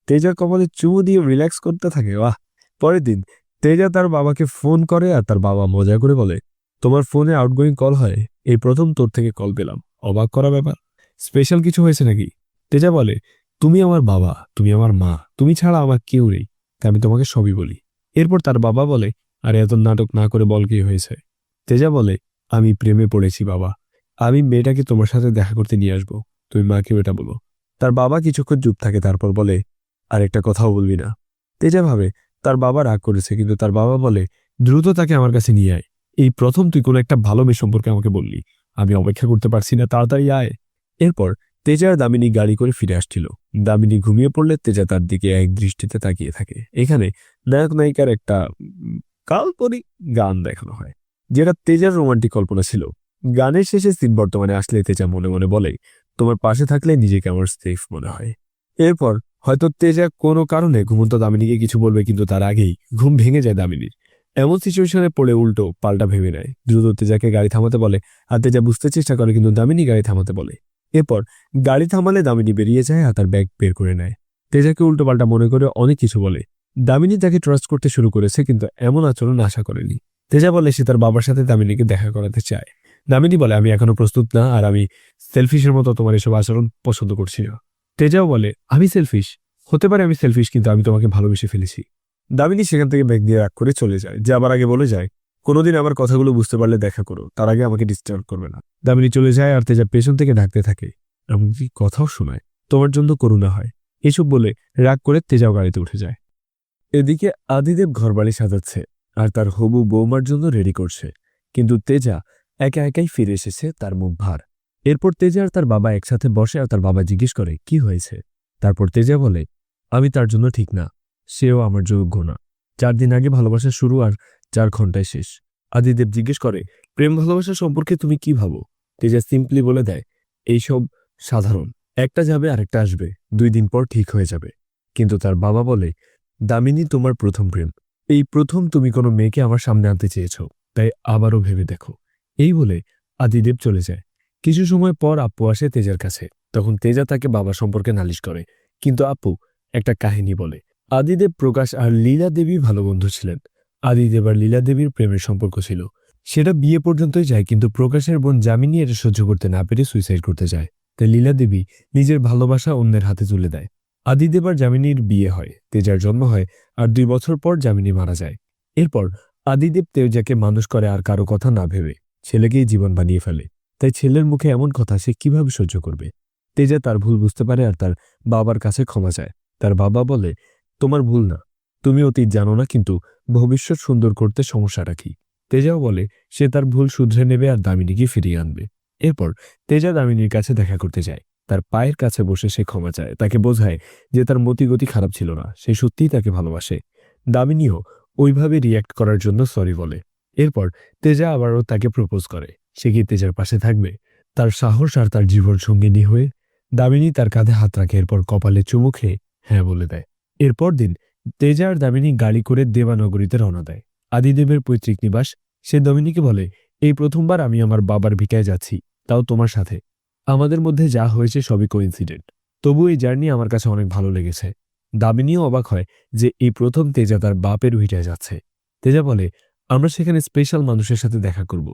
তেজার কপালে চুমু দিয়ে রিল্যাক্স করতে থাকে। বাহ! পরের দিন তেজা তার বাবাকে ফোন করে আর তার বাবা মজা করে বলে, তোমার ফোনে আউটগোয়িং কল হয়, এই প্রথম তোর থেকে কল পেলাম। অবাক করা ব্যাপার। স্পেশাল কিছু হয়েছে নাকি? তেজা বলে, তুমি আমার বাবা, তুমি আমার মা, তুমি ছাড়া আমার কেউ নেই, তাই আমি তোমাকে সবই বলি। এরপর তার বাবা বলে, আরে এত নাটক না করে বল কি হয়েছে। তেজা বলে, আমি প্রেমে পড়েছি বাবা, আমি মেয়েটাকে তোমার সাথে দেখা করতে নিয়ে আসবো, তুমি মাকেও এটা বলো। তার বাবা কিছুক্ষণ চুপ থাকে, তারপর বলে, আর একটা কথাও বলবি না। তেজা ভাবে তার বাবা রাগ করেছে, কিন্তু তার বাবা বলে, দ্রুত তাকে আমার কাছে নিয়ে আয়। এই প্রথম তুই কোনো একটা ভালো মেয়ে সম্পর্কে আমাকে বললি, আমি অপেক্ষা করতে পারছি না, তাড়াতাড়ি আয়। এরপর তেজা আর দামিনী গাড়ি করে ফিরে আসছিল। দামিনী ঘুমিয়ে পড়লে তেজা তার দিকে এক দৃষ্টিতে তাকিয়ে থাকে। এখানে নায়ক নায়িকার একটা কাল্পনিক গান দেখানো হয়, যেটা তেজার রোমান্টিক কল্পনা ছিল। গানের শেষে সিন বর্তমানে আসলে তেজা মনে মনে বলে, তোমার পাশে থাকলে নিজেকে আমার সেফ মনে হয়। এরপর হয়তো তেজা কোনো কারণে ঘুমন্ত দামিনীকে কিছু বলবে, কিন্তু তার আগেই ঘুম ভেঙে যায় দামিনীর। এমন সিচুয়েশনে পড়ে উল্টো পাল্টা ভেবে নেয়। দ্রুত তেজাকে গাড়ি থামাতে বলে আর তেজা বুঝতে চেষ্টা করে, কিন্তু দামিনী গাড়ি থামাতে বলে। এরপর গাড়ি থামালে দামিনী বেরিয়ে যায় আর তার ব্যাগ বের করে নেয়। তেজাকে উল্টো পাল্টা মনে করে অনেক কিছু বলে। দামিনী তাকে ট্রাস্ট করতে শুরু করেছে, কিন্তু এমন আচরণ আশা করেনি। তেজা বলে সে তার বাবার সাথে দামিনীকে দেখা করাতে চায়। দামিনী বলে, আমি এখনো প্রস্তুত না, আর আমি সেলফিশের মতো তোমার এসব আচরণ পছন্দ করছি না। তেজাও বলে, আমি সেলফিশ। হতে পারে আমি সেলফিশ, কিন্তু আমি তোমাকে ভালোবেসে ফেলেছি। দামিনী সেখান থেকে ব্যাগ দিয়ে রাগ করে চলে যায়, যাবার আগে বলে যায়, কোনোদিন আমার কথাগুলো বুঝতে পারলে দেখা করো, তার আগে আমাকে ডিস্টার্ব করবে না। দামিনী চলে যায় আর তেজা পেছন থেকে ডাকতে থাকে, এমনকি কথাও শোনায়, তোমার জন্য করুণা হয়। এসব বলে রাগ করে তেজাও গাড়িতে উঠে যায়। এদিকে আদিদেব ঘরবাড়ি সাজাচ্ছে আর তার হবু বৌমার জন্য রেডি করছে, কিন্তু তেজা একা একাই ফিরে এসেছে, তার মুখ ভার। এরপর তেজা আর তার বাবা একসাথে বসে আর তার বাবা জিজ্ঞেস করে কি হয়েছে। তারপর তেজা বলে, আমি তার জন্য ঠিক না, সেও আমার যোগ্য না। 4 দিন আগে ভালোবাসা শুরু আর 4 ঘন্টায় শেষ। আদিদেব জিজ্ঞেস করে, প্রেম ভালোবাসা সম্পর্কে তুমি কি ভাবো? তেজা সিম্পলি বলে দেয়, এইসব সাধারণ, একটা যাবে আরেকটা আসবে, 2 দিন পর ঠিক হয়ে যাবে। কিন্তু তার বাবা বলে, দামিনী তোমার প্রথম প্রেম, এই প্রথম তুমি কোনো মেয়েকে আমার সামনে আনতে চেয়েছ, তাই আবারও ভেবে দেখো। এই বলে আদিদেব চলে যায়। কিছু সময় পর আপু আসে তেজার কাছে, তখন তেজা তাকে বাবা সম্পর্কে নালিশ করে, কিন্তু আপু একটা কাহিনী বলে। আদিদেব, প্রকাশ আর লীলা দেবী ভালো বন্ধু ছিলেন। আদিদেব আর লীলা দেবীর প্রেমের সম্পর্ক ছিল, সেটা বিয়ে পর্যন্তই যায়, কিন্তু প্রকাশের বোন যামিনী এটা সহ্য করতে না পেরে সুইসাইড করতে যায়। তাই লীলা দেবী নিজের ভালোবাসা অন্যের হাতে তুলে দেয়। আদিদেব আর যামিনীর বিয়ে হয়, তেজার জন্ম হয়, আর 2 বছর পর যামিনী মারা যায়। এরপর আদিদেব তেজাকে মানুষ করে আর কারো কথা না ভেবে ছেলেকেই জীবন বানিয়ে ফেলে। তাই ছেলের মুখে এমন কথা সে কিভাবে সহ্য করবে? তেজা তার ভুল বুঝতে পারে আর তার বাবার কাছে ক্ষমা চায়। তার বাবা বলে, তোমার ভুল না, তুমি অতীত জানো না, কিন্তু ভবিষ্যৎ সুন্দর করতে সমস্যাটা কি? তেজাও বলে সে তার ভুল শুধরে নেবে আর দামিনীকে ফিরিয়ে আনবে। এরপর তেজা দামিনীর কাছে দেখা করতে যায়, তার পায়ের কাছে বসে সে ক্ষমা চায়, তাকে বোঝায় যে তার মতিগতি খারাপ ছিল না, সে সত্যিই তাকে ভালোবাসে। দামিনীও ওইভাবে রিয়্যাক্ট করার জন্য সরি বলে। এরপর তেজা আবারও তাকে প্রপোজ করে, সে কি তেজার পাশে থাকবে, তার সাহস আর তার জীবন সঙ্গিনী হয়ে? দামিনী তার কাঁধে হাত রাখে, এরপর কপালে চুমু খেয়ে হ্যাঁ বলে দেয়। এরপর দিন তেজা আর দামিনী গাড়ি করে দেবানগরীতে রওনা দেয়, আদিদেবের পৈতৃক নিবাস। সে দামিনীকে বলে, এই প্রথমবার আমি আমার বাবার ভিটায় যাচ্ছি, তাও তোমার সাথে। আমাদের মধ্যে যা হয়েছে সবই কোইন্সিডেন্ট, তবু এই জার্নি আমার কাছে অনেক ভালো লেগেছে। দামিনীও অবাক হয় যে এই প্রথম তেজা তার বাপের ভিটায় যাচ্ছে। তেজা বলে, আমরা সেখানে স্পেশাল মানুষের সাথে দেখা করব,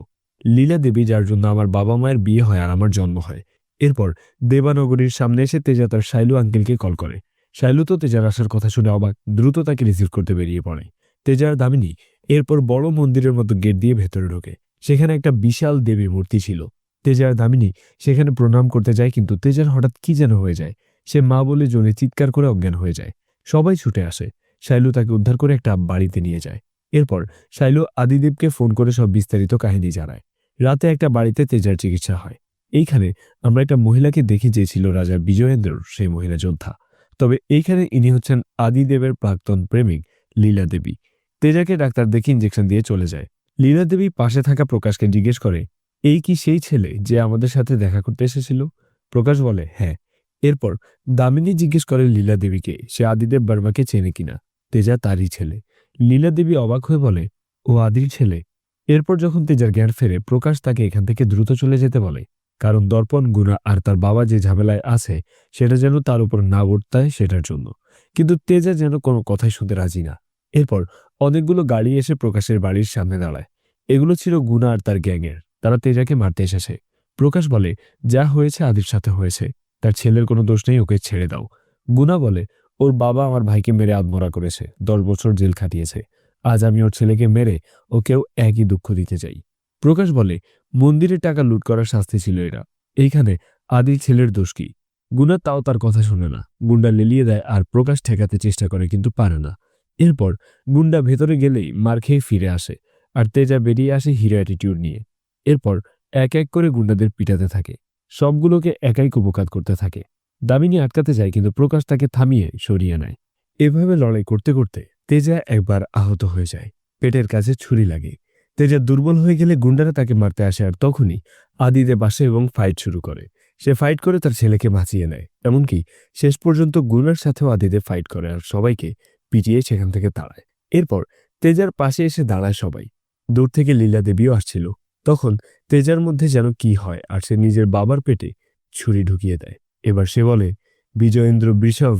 লীলা দেবী, যার জন্য আমার বাবা মায়ের বিয়ে হয় আর আমার জন্ম হয়। এরপর দেবানগরীর সামনে এসে তেজা তার শাইলু আঙ্কেলকে কল করে। শাইলু তো তেজার আসার কথা শুনে অবাক, দ্রুত তাকে রিসিভ করতে বেরিয়ে পড়ে। তেজার দামিনী এরপর বড় মন্দিরের মতো গেট দিয়ে ভেতরে ঢোকে, সেখানে একটা বিশাল দেবীর মূর্তি ছিল। তেজার দামিনী সেখানে প্রণাম করতে যায়, কিন্তু তেজার হঠাৎ কি যেন হয়ে যায়, সে মা বলে জোরে চিৎকার করে অজ্ঞান হয়ে যায়। সবাই ছুটে আসে, শাইলু তাকে উদ্ধার করে একটা বাড়িতে নিয়ে যায়। এরপর শাইলু আদিদেবকে ফোন করে সব বিস্তারিত কাহিনী জানায়। রাতে একটা বাড়িতে তেজার চিকিৎসা হয়। এইখানে আমরা একটা মহিলাকে দেখি, যে ছিল রাজা বিজয়েন্দ্রর সেই মহিলা যোদ্ধা। তবে এইখানে ইনি হচ্ছেন আদিদেবের প্রাক্তন প্রেমিক লীলা দেবী। তেজাকে ডাক্তার দেখে ইঞ্জেকশন দিয়ে চলে যায়। লীলা দেবী পাশে থাকা প্রকাশকে জিজ্ঞেস করে, এই কি সেই ছেলে যে আমাদের সাথে দেখা করতে এসেছিল? প্রকাশ বলে, হ্যাঁ। এরপর দামিনী জিজ্ঞেস করে লীলা দেবীকে সে আদিদেব বর্মাকে চেনে কিনা। তেজা তারই ছেলে। লীলা দেবী অবাক হয়ে বলে, ও আদির ছেলে? এরপর যখন তেজার জ্ঞান ফেরে, প্রকাশ তাকে এখান থেকে দ্রুত চলে যেতে বলে, কারণ দর্পণ, গুণা আর তার বাবা যে ঝামেলায় আছে সেটা যেন তার উপর না বর্তায়, সেটার জন্য। কিন্তু তেজা যেন কোনো কথাই শুনতে রাজি না। এরপর অনেকগুলো গাড়ি এসে প্রকাশের বাড়ির সামনে দাঁড়ায়। এগুলো ছিল গুণা আর তার গ্যাংয়ের, তারা তেজাকে মারতে এসেছে। প্রকাশ বলে, যা হয়েছে আদির সাথে হয়েছে, তার ছেলের কোনো দোষ নেই, ওকে ছেড়ে দাও। গুণা বলে, ওর বাবা আমার ভাইকে মেরে আত্মহত্যা করেছে, 10 বছর জেল খাটিয়েছে, আজ আমি ওর ছেলেকে মেরে ওকেও একই দুঃখ দিতে চাই। প্রকাশ বলে, মন্দিরের টাকা লুট করার শাস্তি ছিল এটা, এইখানে আদির ছেলের দোষ কি? গুণা তাও তার কথা শুনে না, গুন্ডা লেলিয়ে দেয় আর প্রকাশ ঠেকাতে চেষ্টা করে, কিন্তু পারে না। এরপর গুন্ডা ভেতরে গেলেই মার খেয়ে ফিরে আসে, আর তেজা বেরিয়ে আসে হিরো অ্যাটিটিউড নিয়ে। এরপর এক এক করে গুন্ডাদের পিটাতে থাকে, সবগুলোকে একাই কুপকাত করতে থাকে। দামিনী আটকাতে যায়, কিন্তু প্রকাশ তাকে থামিয়ে সরিয়ে নেয়। এভাবে লড়াই করতে করতে তেজা একবার আহত হয়ে যায়, পেটের কাছে ছুরি লাগে। তেজা দুর্বল হয়ে গেলে গুন্ডারা তাকে মারতে আসে, আর তখনই আদিদেব আসে এবং ফাইট শুরু করে। সে ফাইট করে তার ছেলেকে বাঁচিয়ে নেয়, এমনকি শেষ পর্যন্ত গুনার সাথেও আদিদেব ফাইট করে আর সবাইকে পিটিয়ে সেখান থেকে তাড়ায়। এরপর তেজার পাশে এসে দাঁড়ায় সবাই। দূর থেকে লীলা দেবীও আসছিল। তখন তেজার মধ্যে যেন কি হয়, আর সে নিজের বাবার পেটে ছুরি ঢুকিয়ে দেয়। এবার সে বলে, বিজয়েন্দ্র বৃষভ,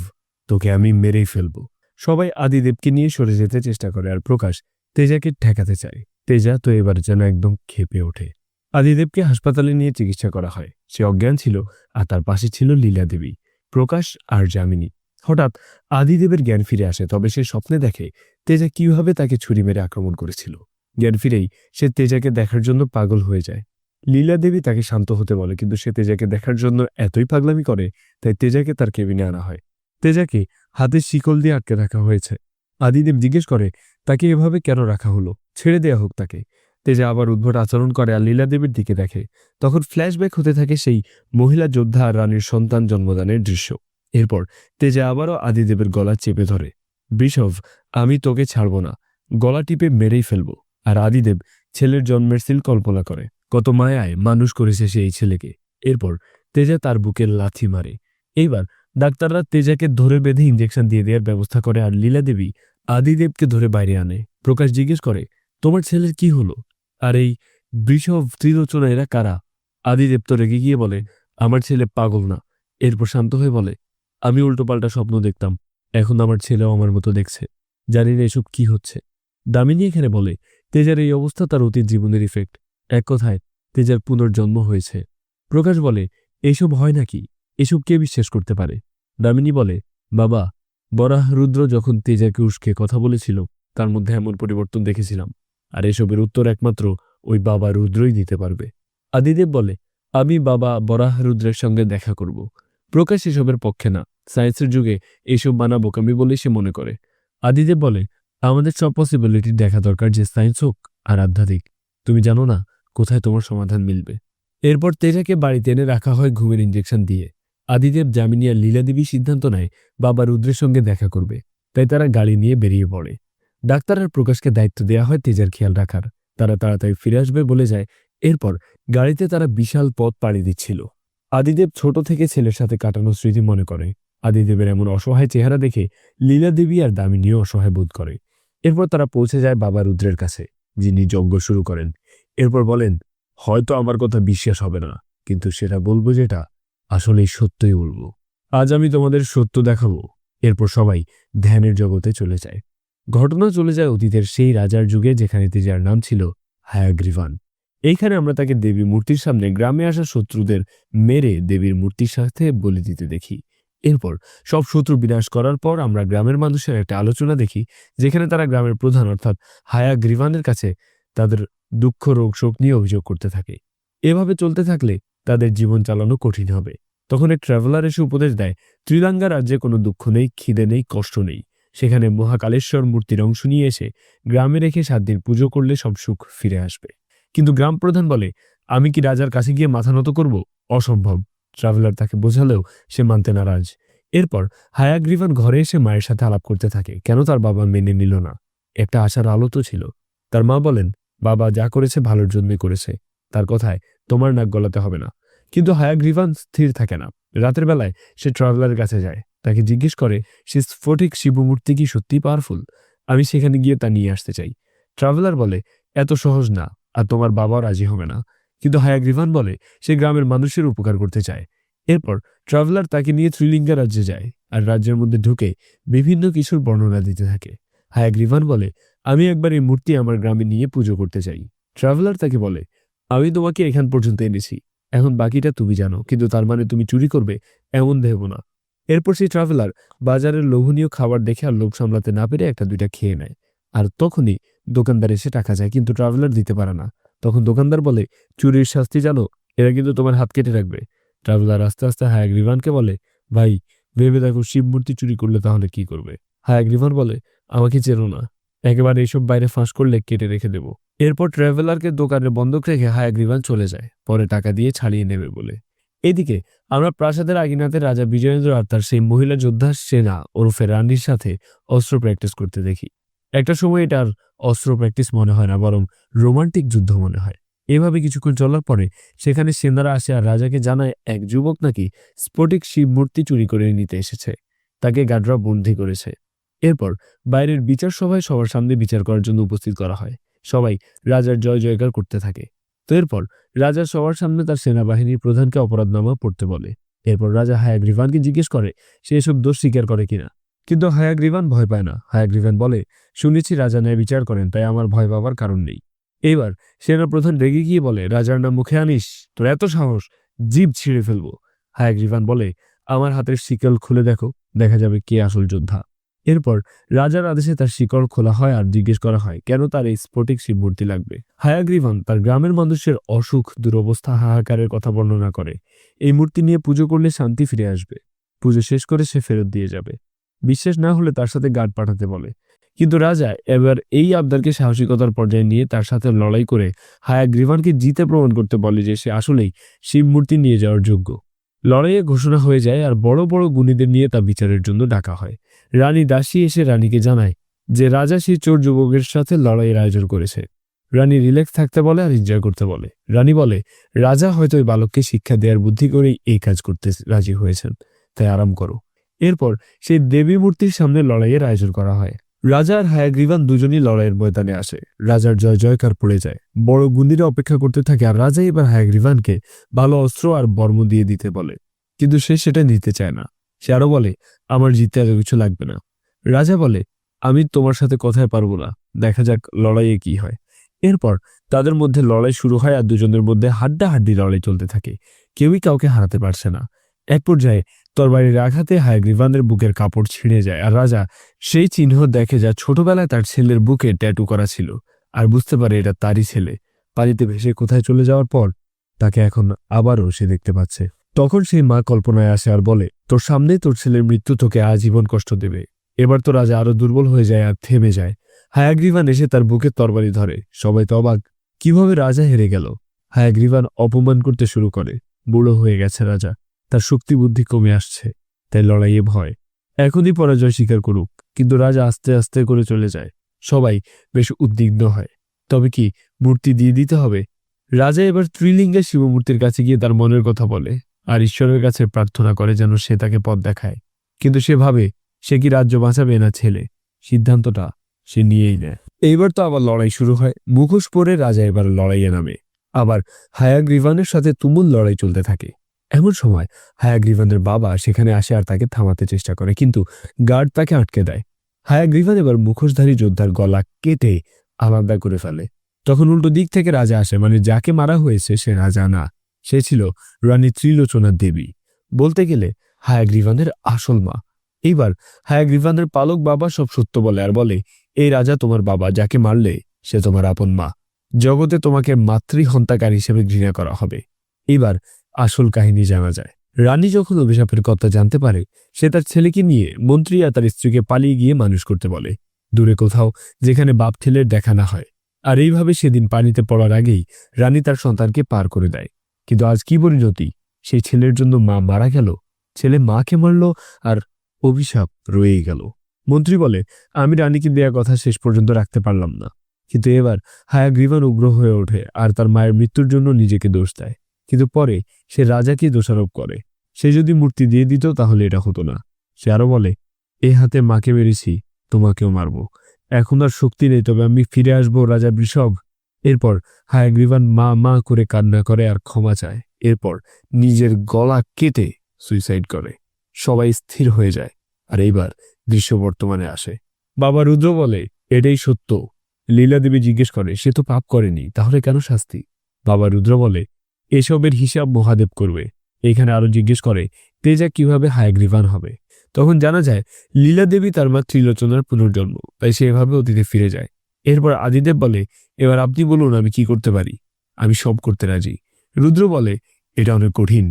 তোকে আমি মেরেই ফেলবো। সবাই আদিদেবকে নিয়ে সরে যেতে চেষ্টা করে, আর প্রকাশ তেজাকে ঠেকাতে চায়। তেজা তো এবার যেন একদম ক্ষেপে ওঠে। আদিদেবকে হাসপাতালে নিয়ে চিকিৎসা করা হয়, সে অজ্ঞান ছিল আর তার পাশে ছিল লীলা দেবী। প্রকাশ আর যামিনী। হঠাৎ আদিদেবের জ্ঞান ফিরে আসে, তবে সে স্বপ্নে দেখে তেজা কিভাবে তাকে ছুরি মেরে আক্রমণ করেছিল। জ্ঞান ফিরেই সে তেজাকে দেখার জন্য পাগল হয়ে যায়। লীলা দেবী তাকে শান্ত হতে বলে, কিন্তু সে তেজাকে দেখার জন্য এতই পাগলামি করে, তাই তেজাকে তার কেবিনে আনা হয়। তেজাকে হাতে শিকল দিয়ে আটকে রাখা হয়েছে। আদিদেব জিজ্ঞেস করে তাকে এভাবে কেন রাখা হলো, ছেড়ে দেয়া হোক তাকে। তেজা আবার উদ্ভট আচরণ করে আর লীলা দেবীর দিকে দেখে। তখন ফ্ল্যাশব্যাক হতে থাকে সেই মহিলা যোদ্ধা আর রানীর সন্তান জন্মদানের দৃশ্য। এরপর তেজা আবারও আদিদেবের গলা চেপে ধরে। বৃষভ, আমি তোকে ছাড়ব না, গলা টিপে মেরেই ফেলবো। আর আদিদেব ছেলের জন্মের সিল কল্পনা করে, কত মায়ায় মানুষ করেছে সে এই ছেলেকে। এরপর তেজা তার বুকে লাথি মারে। এইবার ডাক্তাররা তেজাকে ধরে বেঁধে ইঞ্জেকশন দিয়ে দেওয়ার ব্যবস্থা করে আর লীলা দেবী আদিদেবকে ধরে বাইরে আনে। প্রকাশ জিজ্ঞেস করে, তোমার ছেলের কি হলো? আর এই বৃষভ, ত্রিলোচনা এরা কারা? আদিদেব তো রেগে গিয়ে বলে, আমার ছেলে পাগল না। এরপর শান্ত হয়ে বলে, আমি উল্টোপাল্টা স্বপ্ন দেখতাম, এখন আমার ছেলেও আমার মতো দেখছে, জানি না এসব কি হচ্ছে। দামিনী এখানে বলে, তেজার এই অবস্থা তার অতীত জীবনের ইফেক্ট। এক কথায় তেজার পুনর্জন্ম হয়েছে। প্রকাশ বলে, এইসব হয় নাকি? এসব কে বিশ্বাস করতে পারে? দামিনী বলে, বাবা, বরাহ রুদ্র যখন তেজাকে উস্কে কথা বলেছিল, তার মধ্যে এমন পরিবর্তন দেখেছিলাম। আর এসবের উত্তর একমাত্র ওই বাবা রুদ্রই দিতে পারবে। আদিদেব বলে, আমি বাবা বরাহ রুদ্রের সঙ্গে দেখা করব। প্রকাশ এসবের পক্ষে না, সায়েন্সের যুগে এইসব বানা বোকামি বলেই সে মনে করে। আদিদেব বলে, আমাদের সব পসিবিলিটি দেখা দরকার, যে সায়েন্স হোক আর আধ্যাত্মিক। তুমি জানো না কোথায় তোমার সমাধান মিলবে। এরপর তেজাকে বাড়িতে এনে রাখা হয় ঘুমের ইঞ্জেকশন দিয়ে। আদিদেব, যামিনী আর লীলা দেবী সিদ্ধান্ত নেয় বাবা রুদ্রের সঙ্গে দেখা করবে, তাই তারা গাড়ি নিয়ে বেরিয়ে পড়ে। ডাক্তার আর প্রকাশকে দায়িত্ব দেওয়া হয় তেজার খেয়াল রাখার। তারা তাড়াতাড়ি ফিরে আসবে বলে যায়। এরপর গাড়িতে তারা বিশাল পথ পাড়ি দিচ্ছিল। আদিদেব ছোট থেকে ছেলের সাথে কাটানো স্মৃতি মনে করে। আদিদেবের এমন অসহায় চেহারা দেখে লীলা দেবী আর দামিনীও অসহায় বোধ করে। এরপর তারা পৌঁছে যায় বাবা রুদ্রের কাছে, যিনি যজ্ঞ শুরু করেন। এরপর বলেন, হয়তো আমার কথা বিশ্বাস হবে না, কিন্তু সেটা বলবো যেটা আসলেই সত্যই বলবো। আজ আমি তোমাদের সত্য দেখাবো। এরপর সবাই ধ্যানের জগতে চলে যায়। ঘটনা চলে যায় অতীতের সেই রাজার যুগে, যেখানে তেজার নাম ছিল হায়াগ্রীবান। এইখানে আমরা তাকে দেবী মূর্তির সামনে গ্রামে আসা শত্রুদের মেরে দেবীর মূর্তির সাথে বলি দিতে দেখি। এরপর সব শত্রু বিনাশ করার পর আমরা গ্রামের মানুষের একটা আলোচনা দেখি, যেখানে তারা গ্রামের প্রধান অর্থাৎ হায়াগ্রীবানের কাছে তাদের দুঃখ, রোগ, শোক নিয়ে অভিযোগ করতে থাকে। এভাবে চলতে থাকলে তাদের জীবন চালানো কঠিন হবে। তখন এক ট্রাভেলার এসে উপদেশ দেয়, ত্রিলাঙ্গা রাজ্যে কোনো দুঃখ নেই, খিদে নেই, কষ্ট নেই। সেখানে মহাকালেশ্বর মূর্তির অংশ নিয়ে এসে গ্রামে রেখে 7 দিন পুজো করলে সব সুখ ফিরে আসবে। কিন্তু গ্রাম প্রধান বলে, আমি কি রাজার কাছে গিয়ে মাথা নত করব? অসম্ভব। ট্রাভেলার তাকে বোঝালেও সে মানতে নারাজ। এরপর হায়াগ্রীবান ঘরে এসে মায়ের সাথে আলাপ করতে থাকে, কেন তার বাবা মেনে নিল না। একটা আশার আলো তো ছিল। তার মা বলেন, বাবা যা করেছে ভালোর জন্যই করেছে, তার কথায় তোমার নাক গলাতে হবে না। কিন্তু হায়াগ্রীবান স্থির থাকে না। রাতের বেলায় সে ট্রাভেলারের কাছে যায়, তাকে জিজ্ঞেস করে, সে স্ফটিক শিবমূর্তি কি সত্যি পাওয়ারফুল? আমি সেখানে গিয়ে তা নিয়ে আসতে চাই। ট্রাভেলার বলে, এত সহজ না, আর তোমার বাবাও রাজি হবে না। কিন্তু হায়াগ্রীবান বলে, সে গ্রামের মানুষের উপকার করতে চায়। এরপর ট্রাভেলার তাকে নিয়ে ত্রিলিঙ্গা রাজ্যে যায় আর রাজ্যের মধ্যে ঢুকে বিভিন্ন কিছুর বর্ণনা দিতে থাকে। হায়াগ্রীবান বলে, আমি একবার এই মূর্তি আমার গ্রামে নিয়ে পুজো করতে চাই। ট্রাভেলার তাকে বলে, আমি তোমাকে এখান পর্যন্ত এনেছি, এখন বাকিটা তুমি জানো, কিন্তু তার মানে তুমি চুরি করবে এমন ভেবো না। এরপর সেই ট্রাভেলার বাজারের লোভনীয় খাবার দেখে আর লোভ সামলাতে না পেরে একটা দুইটা খেয়ে নেয়। আর তখনই দোকানদার এসে টাকা চায়, কিন্তু ট্রাভেলার দিতে পারে না। তখন দোকানদার বলে, চুরির শাস্তি জানো, এরা কিন্তু তোমার হাত কেটে রাখবে। ট্রাভেলার আস্তে আস্তে হায়াগ্রীবানকে বলে, ভাই ভেবে দেখো, শিব মূর্তি চুরি করলে তাহলে কি করবে? হায়াগ্রীবান বলে, আমাকে চেনো না, একেবারে এইসব বাইরে ফাঁস করলে কেটে রেখে দেব। এরপর ট্রাভেলারকে দোকানে বন্ধক রেখে হায়াগ্রীবান চলে যায়, পরে টাকা দিয়ে ছাড়িয়ে নেবে বলে। এদিকে আমরা প্রাসাদের আগিনাতে রাজা বিজয়েন্দ্র আর তার সেই মহিলা যোদ্ধা সেনা ওরফে রানীর সাথে অস্ত্র প্র্যাকটিস করতে দেখি। একটা সময় এটার অস্ত্র প্র্যাকটিস মনে হয় না, বরং রোমান্টিক যুদ্ধ মনে হয়। এভাবে কিছুক্ষণ চলার পরে সেখানে সেনারা আসে আর রাজাকে জানায় এক যুবক নাকি স্ফটিক শিব মূর্তি চুরি করে নিতে এসেছে, তাকে গার্ডরা বন্দী করেছে। এরপর বাইরের বিচার সভায় সবার সামনে বিচার করার জন্য উপস্থিত করা হয়। সবাই রাজার জয় জয়কার করতে থাকে। তো এরপর রাজা সবার সামনে তার সেনাবাহিনীর প্রধানকে অপরাধনামা পড়তে বলে। এরপর রাজা হায়াগ্রীবানকে জিজ্ঞেস করে সে এসব দোষ স্বীকার করে কিনা, কিন্তু হায়াগ্রীবান ভয় পায় না। হায়াগ্রীবান বলে, শুনেছি রাজা ন্যায় বিচার করেন, তাই আমার ভয় পাবার কারণ নেই। এইবার সেনাপ্রধান রেগে গিয়ে বলে, রাজার নাম মুখে আনিস? তোর এত সাহস, জিভ ছিঁড়ে ফেলবো। হায়াগ্রীবান বলে, আমার হাতের শিকল খুলে দেখো, দেখা যাবে কে আসল যোদ্ধা। এরপর রাজার আদেশে তার শিকল খোলা হয় আর জিজ্ঞেস করা হয় কেন তার এই স্ফটিক শিব মূর্তি লাগবে। হায়াগ্রীবন তার গ্রামের মানুষের অসুখ, দুরবস্থা, হাহাকারের কথা বর্ণনা করে। এই মূর্তি নিয়ে পুজো করলে শান্তি ফিরে আসবে। পুজো শেষ করে সে ফেরত দিয়ে যাবে। বিশ্বাস না হলে তার সাথে গার্ড পাঠাতে বলে। কিন্তু রাজা এবার এই আবদারকে সাহসিকতার পর্যায়ে নিয়ে তার সাথে লড়াই করে হায়াগ্রীবনকে জিতে প্রমাণ করতে বলে যে সে আসলেই শিব মূর্তি নিয়ে যাওয়ার যোগ্য। লড়াইয়ে ঘোষণা হয়ে যায় আর বড় বড় গুণীদের নিয়ে তা বিচারের জন্য ডাকা হয়। রানী দাসী এসে রানীকে জানায় যে রাজা সেই চোর যুবকের সাথে লড়াইয়ের আয়োজন করেছে। রানী রিল্যাক্স থাকতে বলে আর এনজয় করতে বলে। রানী বলে রাজা হয়তো ওই বালককে শিক্ষা দেওয়ার বুদ্ধি করেই এই কাজ করতে রাজি হয়েছেন, তাই আরাম করো। এরপর সেই দেবী মূর্তির সামনে লড়াইয়ের আয়োজন করা হয়। রাজা আর হায়াগ্রীবন দুজনই লড়াইয়ের ময়দানে আসে। রাজার জয় জয়কার পড়ে যায়। বড় গুণীরা অপেক্ষা করতে থাকে আর রাজা এবার হায়াগ্রীবনকে ভালো অস্ত্র আর বর্ম দিয়ে দিতে বলে। কিন্তু সে সেটা নিতে চায় না। সে আরো বলে আমার জিততে এত কিছু লাগবে না। রাজা বলে আমি তোমার সাথে কথায় পারবো না, দেখা যাক লড়াইয়ে কি হয়। এরপর তাদের মধ্যে লড়াই শুরু হয় আর দুজনের মধ্যে হাড্ডাহাড্ডি লড়াই চলতে থাকে। কেউই কাউকে হারাতে পারছে না। এক পর্যায়ে তরবারির আঘাতে হায়াগ্রীবনের বুকের কাপড় ছিঁড়ে যায় আর রাজা সেই চিহ্ন দেখে যা ছোটবেলায় তার ছেলের বুকে ট্যাটু করা ছিল আর বুঝতে পারে এটা তারই ছেলে। পানিতে ভেসে কোথায় চলে যাওয়ার পর তাকে এখন আবারও সে দেখতে পাচ্ছে। তখন সেই মা কল্পনায় আসে আর বলে তোর সামনেই তোর ছেলের মৃত্যু তোকে আজীবন কষ্ট দেবে। এবার তো রাজা আরো দুর্বল হয়ে যায় আর থেমে যায়। হায়াগ্রীবন এসে তার বুকে তরবারি ধরে। সবাই তো অবাক, কিভাবে রাজা হেরে গেল। হায়াগ্রীবন অপমান করতে শুরু করে। বুড়ো হয়ে গেছে রাজা, তার শক্তি বুদ্ধি কমে আসছে, তাই লড়াইয়ে ভয়। এখনই পরাজয় স্বীকার করুক। কিন্তু রাজা আস্তে আস্তে করে চলে যায়। সবাই বেশ উদ্বিগ্ন হয়। তবে কি মূর্তি দিয়ে দিতে হবে? রাজা এবার ত্রিলিঙ্গের শিবমূর্তির কাছে গিয়ে তার মনের কথা বলে আর ঈশ্বরের কাছে প্রার্থনা করে যেন সে তাকে পথ দেখায়। কিন্তু সে ভাবে সে কি রাজ্য বাঁচাবে না ছেলে, সিদ্ধান্তটা সে নিয়েই নেয়। এইবার তো আবার লড়াই শুরু হয়। মুখোশ পরে রাজা এবার লড়াইয়ে নামে। আবার হায়াগ্রীবনের সাথে তুমুল লড়াই চলতে থাকে। এমন সময় হায়াগ্রীবনের বাবা সেখানে আসে আর তাকে থামাতে চেষ্টা করে, কিন্তু গার্ড তাকে আটকে দেয়। হায়াগ্রীবন এবার মুখোশধারী যোদ্ধার গলা কেটে আলাদা করে ফেলে। তখন উল্টো দিক থেকে রাজা আসে, মানে যাকে মারা হয়েছে সে রাজা না, সে ছিল রানী ত্রিলোচনা দেবী, বলতে গেলে হায়াগ্রীবনের আসল মা। এইবার হায়াগ্রীবনের পালক বাবা সব সত্য বলে আর বলে এই রাজা তোমার বাবা, যাকে মারলে সে তোমার আপন মা। জগতে তোমাকে মাতৃহন্তাকারী হিসেবে ঘৃণা করা হবে। এবার আসল কাহিনী জানা যায়। রানী যখন অভিশাপের কথা জানতে পারে, সে তার ছেলেকে নিয়ে মন্ত্রী আর তার স্ত্রীকে পালিয়ে গিয়ে মানুষ করতে বলে, দূরে কোথাও যেখানে বাপ ছেলের দেখা না হয়। আর এইভাবে সেদিন পানিতে পড়ার আগেই রানী তার সন্তানকে পার করে দেয়। কিন্তু আজ কি পরিণতি, সেই ছেলের জন্য মা মারা গেল, ছেলে মাকে মারল আর অভিশাপ রয়েই গেল। মন্ত্রী বলে আমি রানীকে দেয়া কথা শেষ পর্যন্ত রাখতে পারলাম না। কিন্তু এবার হায়াগ্রীবন উগ্র হয়ে ওঠে আর তার মায়ের মৃত্যুর জন্য নিজেকে দোষ দেয়। কিন্তু পরে সে রাজাকে দোষারোপ করে, সে যদি মূর্তি দিয়ে দিত তাহলে এটা হতো না। সে আরো বলে এই হাতে মাকে মেরেছি, তোমাকেও মারব। এখন আর শক্তি নেই, তবে আমি ফিরে আসবো রাজা বৃষভ। এরপর হায়াগ্রীবন মা মা করে কান্না করে আর ক্ষমা চায়। এরপর নিজের গলা কেটে সুইসাইড করে। সবাই স্থির হয়ে যায়। আর এইবার দৃশ্য বর্তমানে আসে। বাবা রুদ্র বলে এটাই সত্য। লীলা দেবী জিজ্ঞেস করে সে তো পাপ করেনি, তাহলে কেন শাস্তি? বাবা রুদ্র বলে এসবের হিসাব মহাদেব করবে। এখানে আরো জিজ্ঞেস করে তেজা কিভাবে হায়াগ্রীবন হবে। তখন জানা যায় লীলা দেবী তার মা ত্রিলোচনার পুনর্জন্ম, তাই সে এভাবে অতীতে ফিরে যায়। এরপর আদিদেব বলে এবার আপনি বলুন আমি কি করতে পারি, আমি সব করতে রাজি। রুদ্র বলে এটা অনেক কঠিন,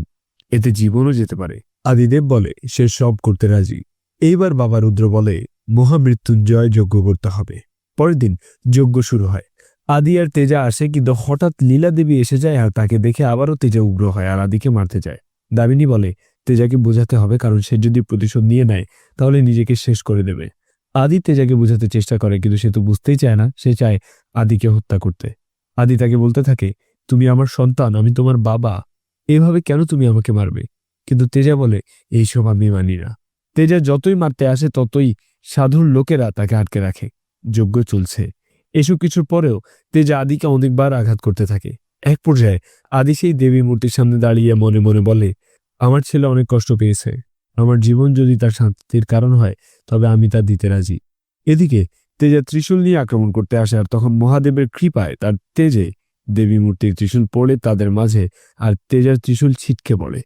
এতে জীবনও যেতে পারে। আদিদেব বলে সে সব করতে রাজি। এইবার বাবা রুদ্র বলে মহামৃত্যুঞ্জয় যজ্ঞ করতে হবে। পরের দিন যজ্ঞ শুরু হয়। আদি আর তেজা আসে, কিন্তু হঠাৎ লীলা দেবী এসে যায় আর তাকে দেখে আবারও তেজা উগ্র হয় আর আদিকে মারতে যায়। দামিনী বলে তেজাকে বোঝাতে হবে, কারণ সে যদি প্রতিশোধ নিয়ে নেয় তাহলে নিজেকে শেষ করে দেবে। আদি তেজাকে বোঝাতে চেষ্টা করে, কিন্তু সে তো বুঝতেই চায় না। সে চায় আদিকে হত্যা করতে। আদি তাকে বলতে থাকে তুমি আমার সন্তান, আমি তোমার বাবা, এভাবে কেন তুমি আমাকে মারবে? কিন্তু তেজা বলে এইসব আমি মানি না। তেজা যতই মারতে আসে ততই সাধুর লোকেরা তাকে আটকে রাখে। যজ্ঞ চলছে। এসব কিছুর পরেও তেজা আদিকে অনেকবার আঘাত করতে থাকে। এক পর্যায়ে আদি সেই দেবী মূর্তির সামনে দাঁড়িয়ে মনে মনে বলে আমার ছেলে অনেক কষ্ট পেয়েছে, আমার জীবন যদি তার শান্তির কারণ হয় তবে আমি তা দিতে রাজি। এদিকে তেজা ত্রিশূল নিয়ে আক্রমণ করতে আসে, আর তখন মহাদেবের কৃপায় তার তেজে দেবী মূর্তির ত্রিশূল পড়ে তাদের মাঝে আর তেজার ত্রিশূল ছিটকে পড়ে।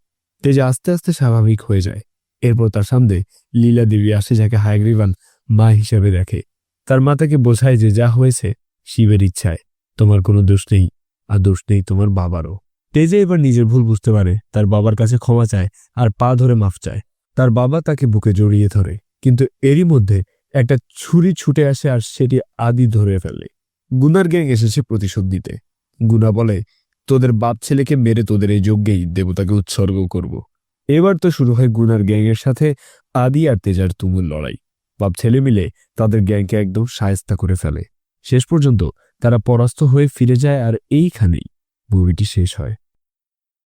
তেজা আস্তে আস্তে স্বাভাবিক হয়ে যায়। এরপর তার সামনে লীলা দেবী আসে, যাকে হায়গ্রীবান মা হিসাবে দেখে। তার মা তাকে বোঝায় যে যা হয়েছে শিবের ইচ্ছায়, তোমার কোনো দোষ নেই, আর দোষ নেই তোমার বাবারও। তেজে এবার নিজের ভুল বুঝতে পারে, তার বাবার কাছে ক্ষমা চায় আর পা ধরে মাফ চায়। তার বাবা তাকে বুকে জড়িয়ে ধরে, কিন্তু এরই মধ্যে একটা ছুরি ছুটে আসে আর সেটি আদি ধরে ফেলে। গুনার গ্যাং এসেছে প্রতিশোধ নিতে। গুনা বলে, তোদের বাপ ছেলেকে মেরে তোদের এই যজ্ঞেই দেবতাকে উৎসর্গ করব। এবার তো শুরু হয় গুনার গ্যাংয়ের সাথে আদি আর তেজার তুমুল লড়াই। বাপ ছেলে মিলে তাদের গ্যাংকে একদম শায়েস্তা করে ফেলে। শেষ পর্যন্ত তারা পরাস্ত হয়ে ফিরে যায়, আর এইখানেই মুভিটি শেষ হয়।